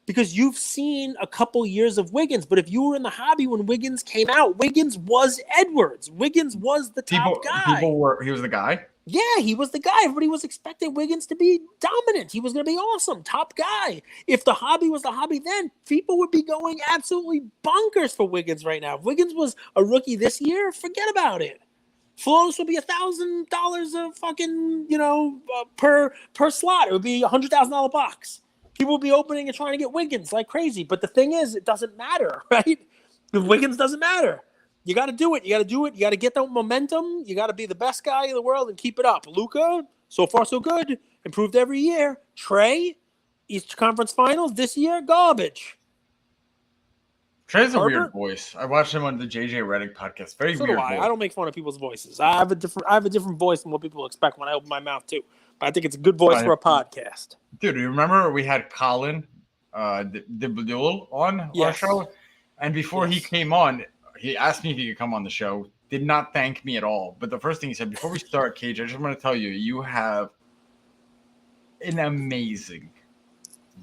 Because you've seen a couple years of Wiggins, but if you were in the hobby when Wiggins came out, Wiggins was Edwards. Wiggins was the top guy. He was the guy? Yeah, he was the guy. Everybody was expecting Wiggins to be dominant. He was going to be awesome, top guy. If the hobby was the hobby then, people would be going absolutely bonkers for Wiggins right now. If Wiggins was a rookie this year, forget about it. Flows would be $1,000 a fucking, per slot. It would be $100,000 box. people will be opening and trying to get Wiggins like crazy. But the thing is, it doesn't matter, right? Because Wiggins doesn't matter. You got to do it. You got to do it. You got to get that momentum. You got to be the best guy in the world and keep it up. Luka, so far so good. Improved every year. Trey, East Conference Finals this year, garbage. Trey's a weird voice. I watched him on the JJ Redick podcast. Very so weird. Do I. Voice. I don't make fun of people's voices. I have a different voice than what people expect when I open my mouth too. But I think it's a good voice for a podcast. Dude, you remember we had Colin Dibdul on our show? And before he came on, he asked me if he could come on the show. Did not thank me at all. But the first thing he said, before we start, Cage, I just want to tell you, you have an amazing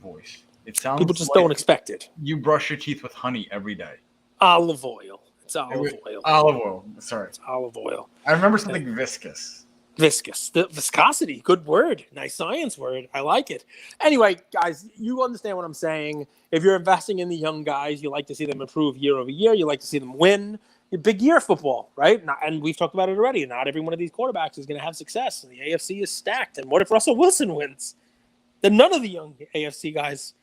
voice. It sounds people just don't expect it. You brush your teeth with honey every day. Olive oil. It's olive oil. Olive oil. Sorry. It's olive oil. I remember something viscous. Viscous. The viscosity. Good word. Nice science word. I like it. Anyway, guys, you understand what I'm saying. If you're investing in the young guys, you like to see them improve year over year. You like to see them win. Big year football, right? And we've talked about it already. Not every one of these quarterbacks is going to have success. The AFC is stacked. And what if Russell Wilson wins? Then none of the young AFC guys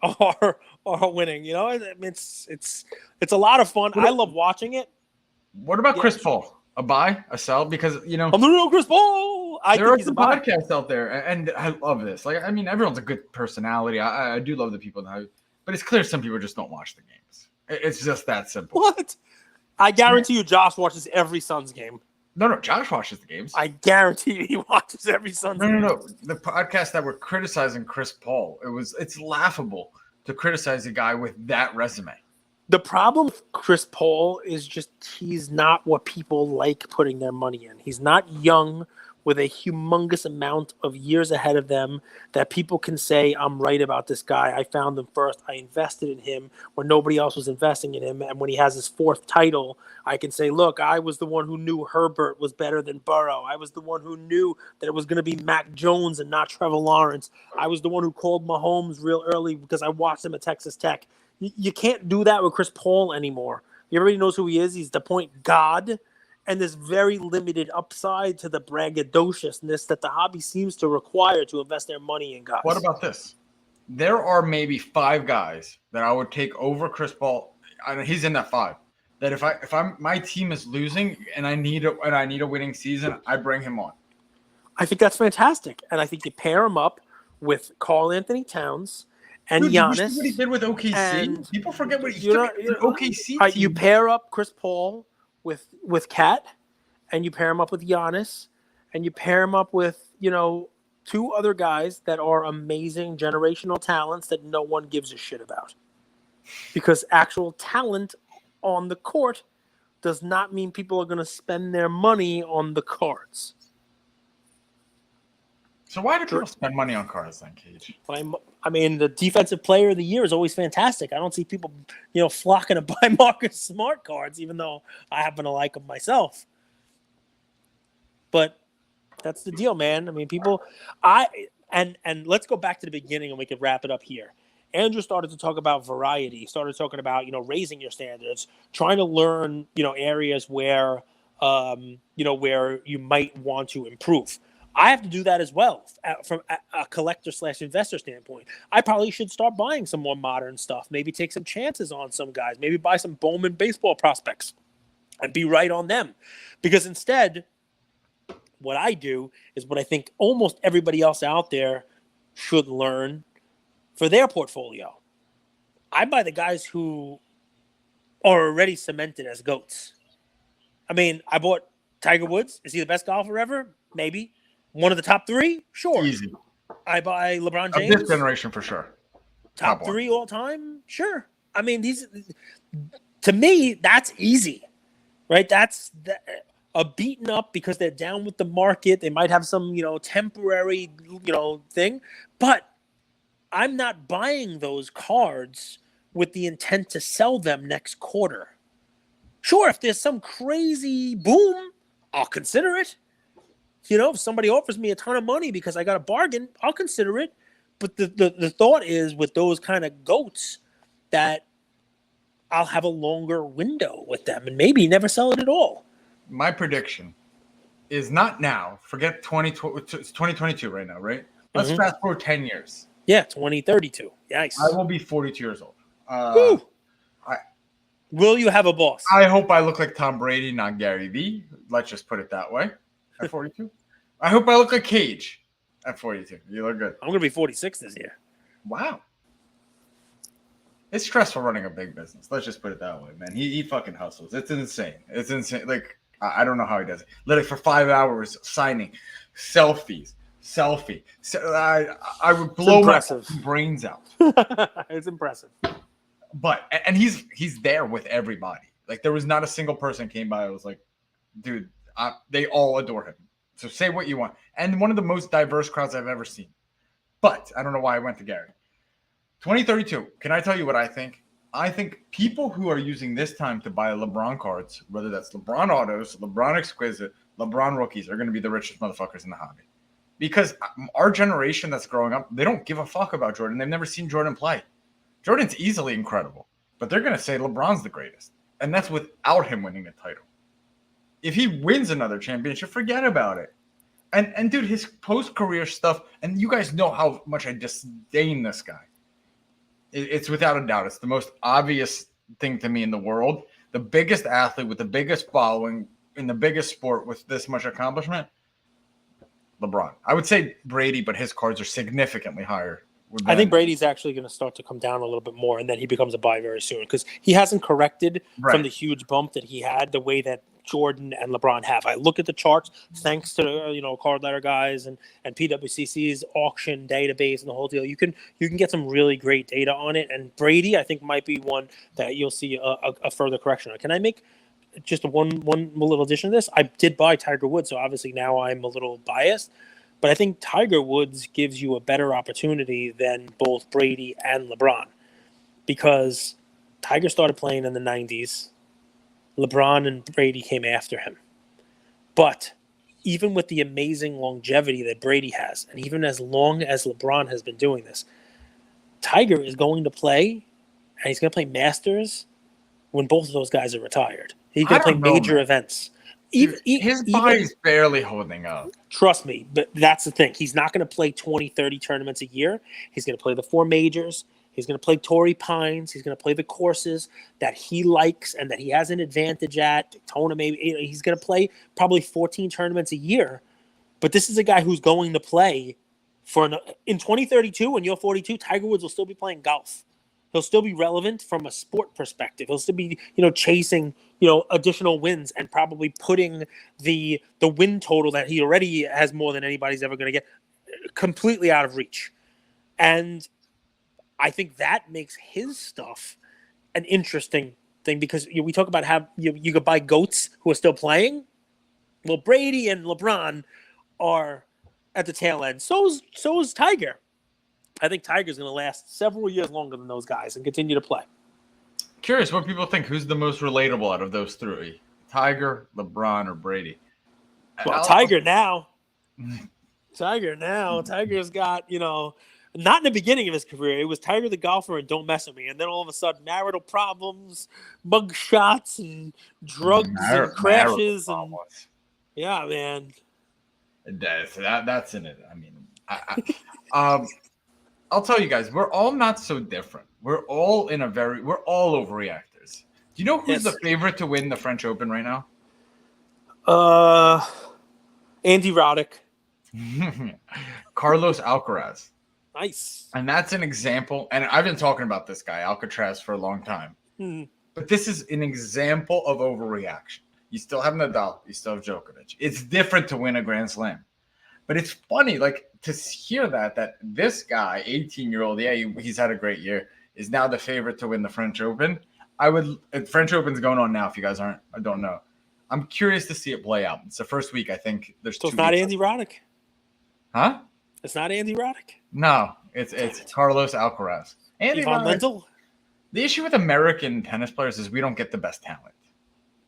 are winning. You know, I mean, it's a lot of fun. I love watching it. What about Chris Paul? A buy, a sell? Because I'm the real Chris Paul. There are some podcasts out there, and I love this. Like, I mean, everyone's a good personality. I do love the people, but it's clear some people just don't watch the games. It's just that simple. What? I guarantee you, Josh watches every Suns game. No, Josh watches the games. I guarantee you he watches every Suns game. No. The podcast that were criticizing Chris Paul, it's laughable to criticize a guy with that resume. The problem with Chris Paul is just he's not what people like putting their money in. He's not young with a humongous amount of years ahead of them that people can say, I'm right about this guy. I found him first. I invested in him when nobody else was investing in him. And when he has his fourth title, I can say, look, I was the one who knew Herbert was better than Burrow. I was the one who knew that it was going to be Mac Jones and not Trevor Lawrence. I was the one who called Mahomes real early because I watched him at Texas Tech. You can't do that with Chris Paul anymore. Everybody knows who he is. He's the point god. And there's very limited upside to the braggadociousness that the hobby seems to require to invest their money in guys. What about this? There are maybe 5 guys that I would take over Chris Paul. He's in that 5. That if my team is losing and I need a winning season, I bring him on. I think that's fantastic, and I think you pair him up with Karl Anthony Towns and Giannis. You see what he did with OKC? People forget what he did with OKC. You pair up Chris Paul with Cat, and you pair him up with Giannis, and you pair him up with 2 other guys that are amazing generational talents that no one gives a shit about. Because actual talent on the court does not mean people are going to spend their money on the cards. So why do people spend money on cards then, Cage? I mean, the defensive player of the year is always fantastic. I don't see people, flocking to buy Marcus Smart cards, even though I happen to like them myself. But that's the deal, man. I mean, and let's go back to the beginning and we can wrap it up here. Andrew started to talk about variety, started talking about, raising your standards, trying to learn, areas where, where you might want to improve. I have to do that as well from a collector/investor standpoint. I probably should start buying some more modern stuff, maybe take some chances on some guys, maybe buy some Bowman baseball prospects and be right on them. Because instead, what I do is what I think almost everybody else out there should learn for their portfolio. I buy the guys who are already cemented as GOATs. I mean, I bought Tiger Woods. Is he the best golfer ever? Maybe. One of the top 3? Sure. Easy. I buy LeBron James. Of this generation, for sure. Top 3 all time? Sure. I mean, to me, that's easy, right? That's a beaten up because they're down with the market. They might have some, temporary, thing. But I'm not buying those cards with the intent to sell them next quarter. Sure, if there's some crazy boom, I'll consider it. If somebody offers me a ton of money because I got a bargain, I'll consider it. But the thought is with those kind of GOATs that I'll have a longer window with them and maybe never sell it at all. My prediction is not now. Forget 2020. It's 2022 right now, right? Let's fast forward 10 years. Yeah, 2032. Nice. I will be 42 years old. Woo! I Will you have a boss? I hope I look like Tom Brady, not Gary Vee. Let's just put it that way. At 42, I hope I look like Cage. At 42, you look good. I'm going to be 46 this year. Wow. It's stressful running a big business. Let's just put it that way, man. He fucking hustles. It's insane. It's insane. Like, I don't know how he does it. Literally for 5 hours signing, selfie. So I would blow my brains out. It's impressive. But and he's there with everybody. Like there was not a single person came by. I was like, dude, they all adore him. So say what you want. And one of the most diverse crowds I've ever seen. But I don't know why I went to Gary. 2032. Can I tell you what I think? I think people who are using this time to buy LeBron cards, whether that's LeBron autos, LeBron exquisite, LeBron rookies, are going to be the richest motherfuckers in the hobby. Because our generation that's growing up, they don't give a fuck about Jordan. They've never seen Jordan play. Jordan's easily incredible, but they're going to say LeBron's the greatest. And that's without him winning a title. If he wins another championship, forget about it. And dude, his post-career stuff, and you guys know how much I disdain this guy. It's without a doubt. It's the most obvious thing to me in the world. The biggest athlete with the biggest following in the biggest sport with this much accomplishment, LeBron. I would say Brady, but his cards are significantly higher. I think Brady's actually going to start to come down a little bit more, and then he becomes a buy very soon because he hasn't corrected from the huge bump that he had the way that Jordan and LeBron have. I look at the charts thanks to card letter guys and PWCC's auction database and the whole deal. You can get some really great data on it, and Brady I think might be one that you'll see a further correction on. Can I make just one little addition to this? I did buy Tiger Woods, so obviously now I'm a little biased. But I think Tiger Woods gives you a better opportunity than both Brady and LeBron because Tiger started playing in the 90s. LeBron and Brady came after him. But even with the amazing longevity that Brady has, and even as long as LeBron has been doing this, Tiger is going to play, and he's going to play Masters when both of those guys are retired. He's going to play major events. His body's barely holding up. Trust me, but that's the thing. He's not going to play 20, 30 tournaments a year. He's going to play the 4 majors. He's going to play Torrey Pines. He's going to play the courses that he likes and that he has an advantage at. Daytona, maybe. He's going to play probably 14 tournaments a year. But this is a guy who's going to play in 2032, when you're 42, Tiger Woods will still be playing golf. He'll still be relevant from a sport perspective. He'll still be, chasing, additional wins and probably putting the win total that he already has more than anybody's ever going to get completely out of reach. And I think that makes his stuff an interesting thing because we talk about how you could buy GOATs who are still playing. Well, Brady and LeBron are at the tail end. So is Tiger. I think Tiger's going to last several years longer than those guys and continue to play. Curious what people think. Who's the most relatable out of those three? Tiger, LeBron, or Brady? Well, Tiger now. Tiger's got, not in the beginning of his career. It was Tiger the golfer and Don't Mess With Me. And then all of a sudden, marital problems, mug shots, and drugs and crashes. And yeah, man. That's in it. I mean, I'll tell you guys, we're all not so different. We're all overreactors. Do you know who's the favorite to win the French Open right now? Andy Roddick. Carlos Alcaraz. Nice. And that's an example. And I've been talking about this guy, Alcatraz, for a long time. Mm-hmm. But this is an example of overreaction. You still have Nadal. You still have Djokovic. It's different to win a Grand Slam. But it's funny, to hear that this guy, 18-year-old, he's had a great year, is now the favorite to win the French Open. French Open's going on now. If you guys I don't know. I'm curious to see it play out. It's the first week. I think there's 2 weeks. It's not Andy Roddick. Huh? It's not Andy Roddick. No, it's Carlos Alcaraz. Andy Roddick. The issue with American tennis players is we don't get the best talent.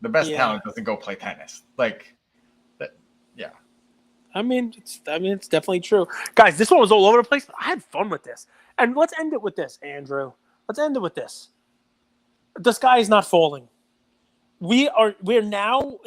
The best talent doesn't go play tennis. Yeah. I mean, it's definitely true. Guys, this one was all over the place, but I had fun with this. And let's end it with this, Andrew. Let's end it with this. The sky is not falling. we're now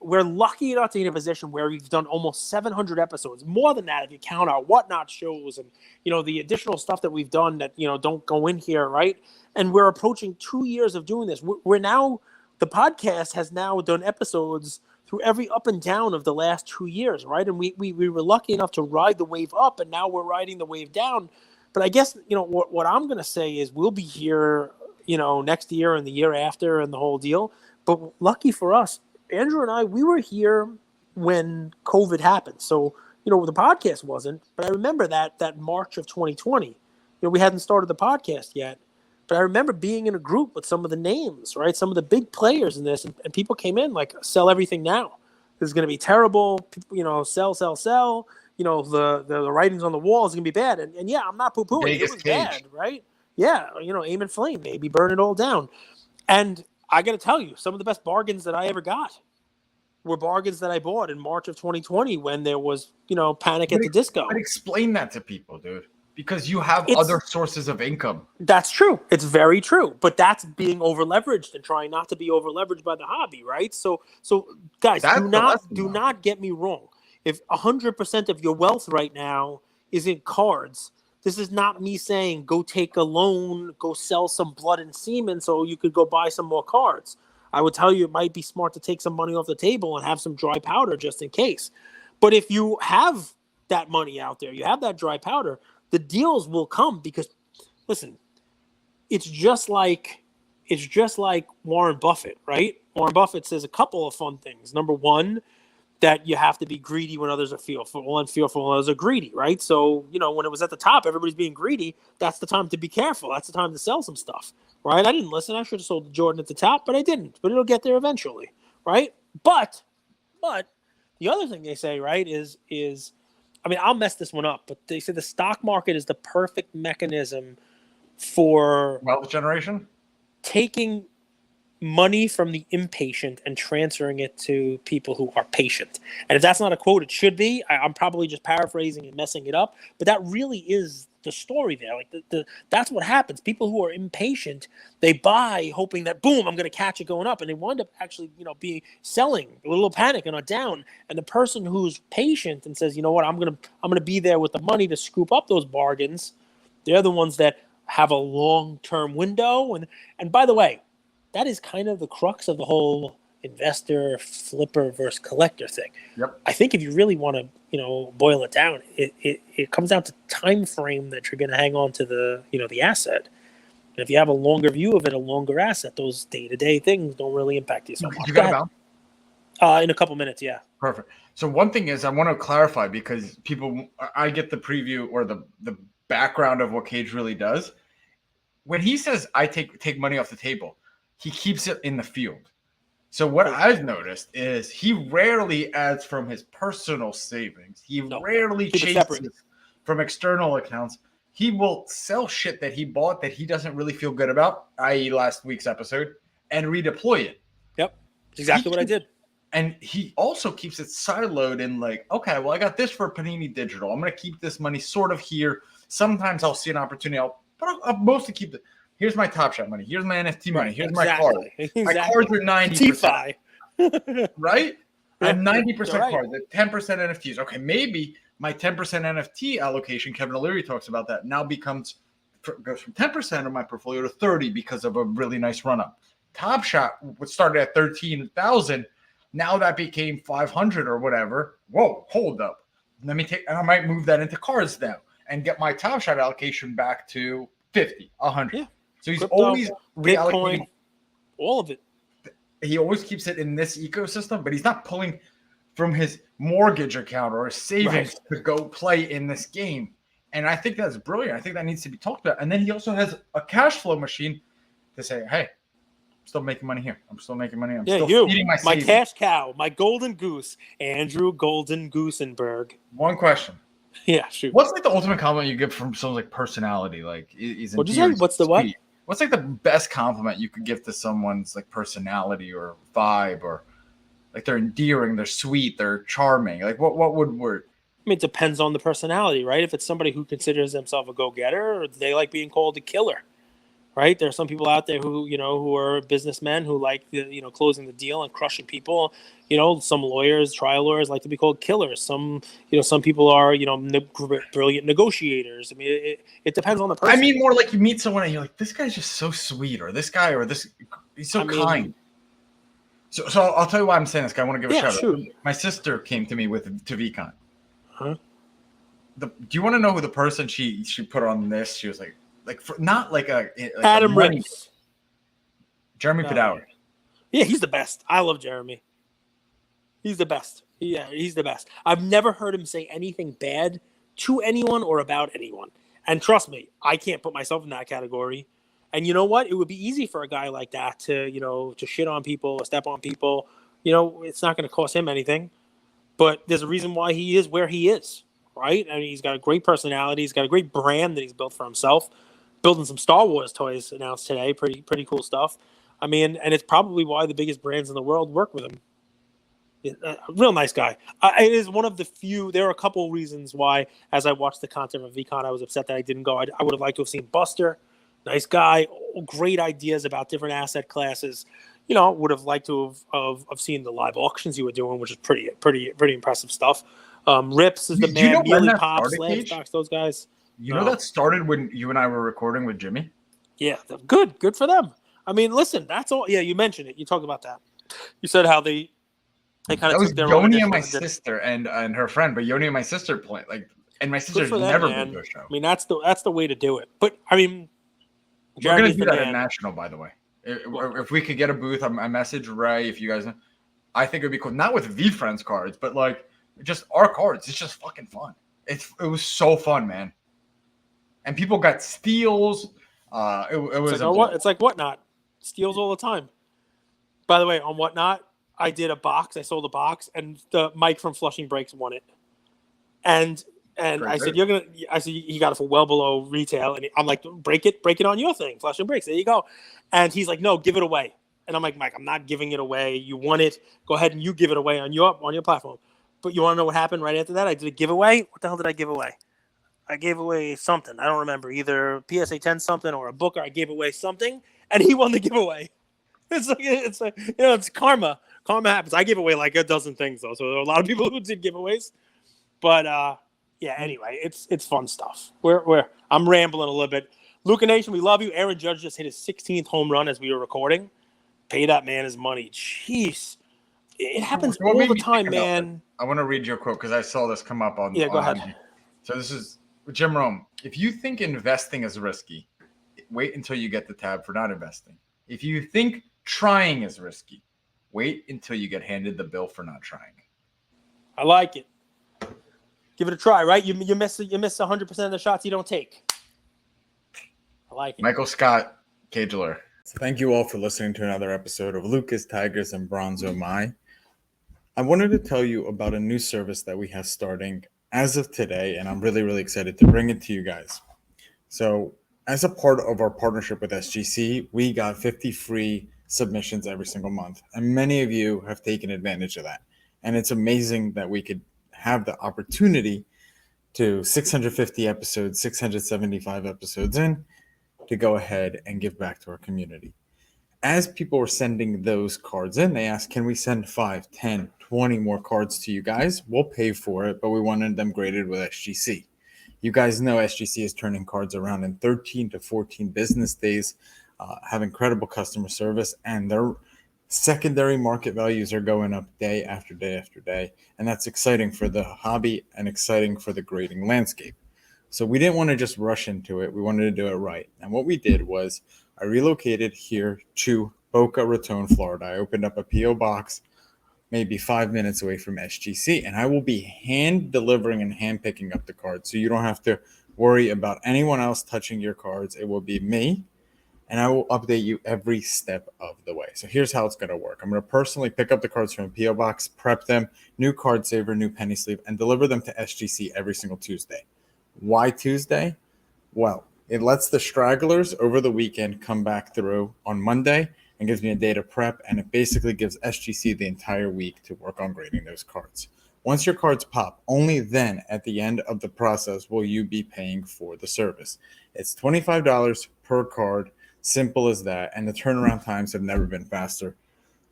we're lucky enough to be in a position where we've done almost 700 episodes, more than that if you count our whatnot shows and the additional stuff that we've done that don't go in here, right? And we're approaching 2 years of doing this. We're now, the podcast has now done episodes through every up and down of the last 2 years, right? And we were lucky enough to ride the wave up, and now we're riding the wave down. But I guess what I'm going to say is we'll be here next year and the year after and the whole deal. But lucky for us, Andrew and I, we were here when COVID happened. So, the podcast wasn't, but I remember that March of 2020, we hadn't started the podcast yet, but I remember being in a group with some of the names, right? Some of the big players in this, and people came in like, sell everything now. This is going to be terrible. Sell. The writing's on the wall is going to be bad. And yeah, I'm not poo-pooing. It was bad, right? Yeah, aim and flame, maybe burn it all down. And I got to tell you, some of the best bargains that I ever got were bargains that I bought in March of 2020 when there was, panic at the disco. But explain that to people, dude, because you have other sources of income. That's true. It's very true. But that's being over leveraged and trying not to be over leveraged by the hobby, right? So guys, do not get me wrong. If 100% of your wealth right now is in cards, this is not me saying go take a loan, go sell some blood and semen so you could go buy some more cards. I would tell you it might be smart to take some money off the table and have some dry powder just in case. But if you have that money out there, you have that dry powder, the deals will come because, listen, it's just like Warren Buffett, right? Warren Buffett says a couple of fun things. Number one, that you have to be greedy when others are fearful and fearful when others are greedy, right? So, when it was at the top, everybody's being greedy. That's the time to be careful. That's the time to sell some stuff, right? I didn't listen. I should have sold Jordan at the top, but I didn't. But it'll get there eventually, right? But the other thing they say, right, is I'll mess this one up, but they say the stock market is the perfect mechanism for wealth generation, taking money from the impatient and transferring it to people who are patient. And if that's not a quote, it should be. I'm probably just paraphrasing and messing it up, but that really is the story there. Like that's what happens. People who are impatient, they buy hoping that boom, I'm going to catch it going up, and they wind up actually, being selling a little panic and are down. And the person who's patient and says, you know what, I'm going to be there with the money to scoop up those bargains. They're the ones that have a long-term window. And by the way, that is kind of the crux of the whole investor, flipper versus collector thing. Yep. I think if you really want to, boil it down, it comes down to time frame that you're going to hang on to the asset. And if you have a longer view of it, a longer asset, those day-to-day things don't really impact you so much. You got about? In a couple minutes, yeah. Perfect. So one thing is I want to clarify because I get the preview or the background of what Cage really does. When he says I take money off the table, he keeps it in the field. So what I've noticed is he rarely adds from his personal savings. He rarely chases from external accounts. He will sell shit that he bought that he doesn't really feel good about, i.e. last week's episode, and redeploy it. Yep. Exactly what I did. And he also keeps it siloed in like, okay, well, I got this for Panini Digital. I'm going to keep this money sort of here. Sometimes I'll see an opportunity. But I'll mostly keep it. Here's my Top Shot money. Here's my NFT money. Here's my card. Exactly. My cards are 90%. Right? I have 90% cards, 10% NFTs. Okay, maybe my 10% NFT allocation, Kevin O'Leary talks about that, now goes from 10% of my portfolio to 30 because of a really nice run-up. Top Shot, which started at 13,000, now that became 500 or whatever. Whoa, hold up. And I might move that into cards now and get my Top Shot allocation back to 50, 100. Yeah. So he's always reallocating Bitcoin, all of it. He always keeps it in this ecosystem, but he's not pulling from his mortgage account or his savings to go play in this game. And I think that's brilliant. I think that needs to be talked about. And then he also has a cash flow machine to say, hey, I'm still making money here. I'm still making money. I'm still feeding my savings. My cash cow, my golden goose, Andrew Golden Goosenberg. One question. Yeah, shoot. What's like the ultimate compliment you give from someone's like personality? Like, what'd you say? What's the what? What's like the best compliment you could give to someone's like personality or vibe, or like they're endearing, they're sweet, they're charming? Like what would word? I mean, it depends on the personality, right? If it's somebody who considers themselves a go-getter, or they like being called a killer, right? There are some people out there who, who are businessmen who like closing the deal and crushing people. Some lawyers, trial lawyers, like to be called killers. Some people are, brilliant negotiators. I mean, it depends on the person. I mean, more like you meet someone and you're like, this guy's just so sweet, or this guy, or this, he's so kind. So I'll tell you why I'm saying this. I want to give a shout out. My sister came to me to VCon. Huh? Do you want to know who the person she put on this? She was not like Adam Rips. Jeremy Padawi. Yeah, he's the best. I love Jeremy. He's the best. Yeah, he's the best. I've never heard him say anything bad to anyone or about anyone. And trust me, I can't put myself in that category. And you know what? It would be easy for a guy like that to shit on people or step on people. It's not going to cost him anything. But there's a reason why he is where he is, right? I mean, he's got a great personality. He's got a great brand that he's built for himself. Building some Star Wars toys announced today. Pretty cool stuff. I mean, and it's probably why the biggest brands in the world work with him. A real nice guy. It is one of the few. There are a couple of reasons why, as I watched the content of VCon, I was upset that I didn't go. I would have liked to have seen Buster. Nice guy. Great ideas about different asset classes. Would have liked to have seen the live auctions you were doing, which is pretty impressive stuff. Rips is the man. Mealy Pops, Slabstocks, those guys. That started when you and I were recording with Jimmy? Yeah, good for them. I mean, listen, that's all. Yeah, you mentioned it. You talked about that. You said how they kind of took their own. Yoni and my sister and her friend, but Yoni and my sister play and my sister's never been to a show. I mean, that's the way to do it. But I mean, we're gonna do that at National, by the way. If we could get a booth, I message Ray. If you guys, I think it'd be cool. Not with V Friends cards, but like just our cards. It's just fucking fun. It was so fun, man. And people got steals. It was it's like Whatnot. Steals all the time. By the way, on Whatnot, I did a box. I sold a box, and the Mike from Flushing Breaks won it. And I said, you got it for well below retail. And I'm like, break it on your thing, Flushing Breaks. There you go. And he's like, no, give it away. And I'm like, Mike, I'm not giving it away. You won it. Go ahead and you give it away on your platform. But you want to know what happened right after that? I did a giveaway. What the hell did I give away? I gave away something. I don't remember, either PSA 10 something or a book, or I gave away something, and he won the giveaway. It's karma. Karma happens. I gave away like a dozen things though, so there are a lot of people who did giveaways. But anyway, it's fun stuff. I'm rambling a little bit. Luca Nation, we love you. Aaron Judge just hit his 16th home run as we were recording. Pay that man his money. Jeez. It happens all the time, man. I want to read your quote because I saw this come up on. Yeah, go ahead. So this is Jim Rome. If you think investing is risky, wait until you get the tab for not investing. If you think trying is risky, wait until you get handed the bill for not trying. I like it. Give it a try, right? You miss 100% of the shots you don't take. I like it. Michael Scott, Cagler. So thank you all for listening to another episode of Lucas, Tigers, and Bronzo My. I wanted to tell you about a new service that we have starting as of today, and I'm really, really excited to bring it to you guys. So as a part of our partnership with SGC, we got 50 free submissions every single month, and many of you have taken advantage of that. And it's amazing that we could have the opportunity to 650 episodes, 675 episodes in, to go ahead and give back to our community. As people were sending those cards in, they asked, can we send 5, 10, 20 more cards to you guys? We'll pay for it, but we wanted them graded with SGC. You guys know SGC is turning cards around in 13 to 14 business days, have incredible customer service, and their secondary market values are going up day after day after day. And that's exciting for the hobby and exciting for the grading landscape. So we didn't want to just rush into it. We wanted to do it right. And what we did was I relocated here to Boca Raton, Florida. I opened up a P.O. box maybe 5 minutes away from SGC, and I will be hand delivering and hand picking up the cards. So you don't have to worry about anyone else touching your cards. It will be me, and I will update you every step of the way. So here's how it's going to work. I'm going to personally pick up the cards from a P.O. box, prep them, new card saver, new penny sleeve, and deliver them to SGC every single Tuesday. Why Tuesday? Well, it lets the stragglers over the weekend come back through on Monday and gives me a day to prep, and it basically gives SGC the entire week to work on grading those cards. Once your cards pop, only then at the end of the process will you be paying for the service. It's $25 per card, Simple as that. And the turnaround times have never been faster.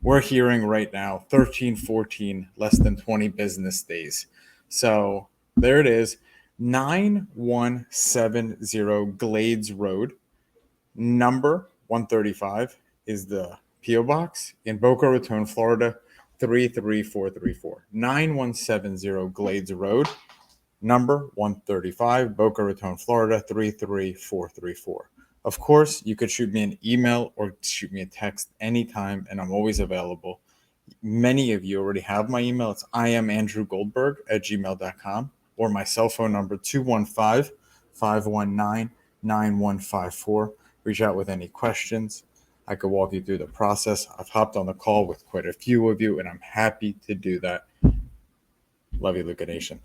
We're hearing right now 13, 14, less than 20 business days. So there it is. 9170 Glades Road. Number 135 is the P.O. Box in Boca Raton, Florida, 33434. 9170 Glades Road. Number 135, Boca Raton, Florida, 33434. Of course, you could shoot me an email or shoot me a text anytime, and I'm always available. Many of you already have my email. It's iamandrewgoldberg@gmail.com, or my cell phone number, 215-519-9154. Reach out with any questions. I could walk you through the process. I've hopped on the call with quite a few of you, and I'm happy to do that. Love you, Luca Nation.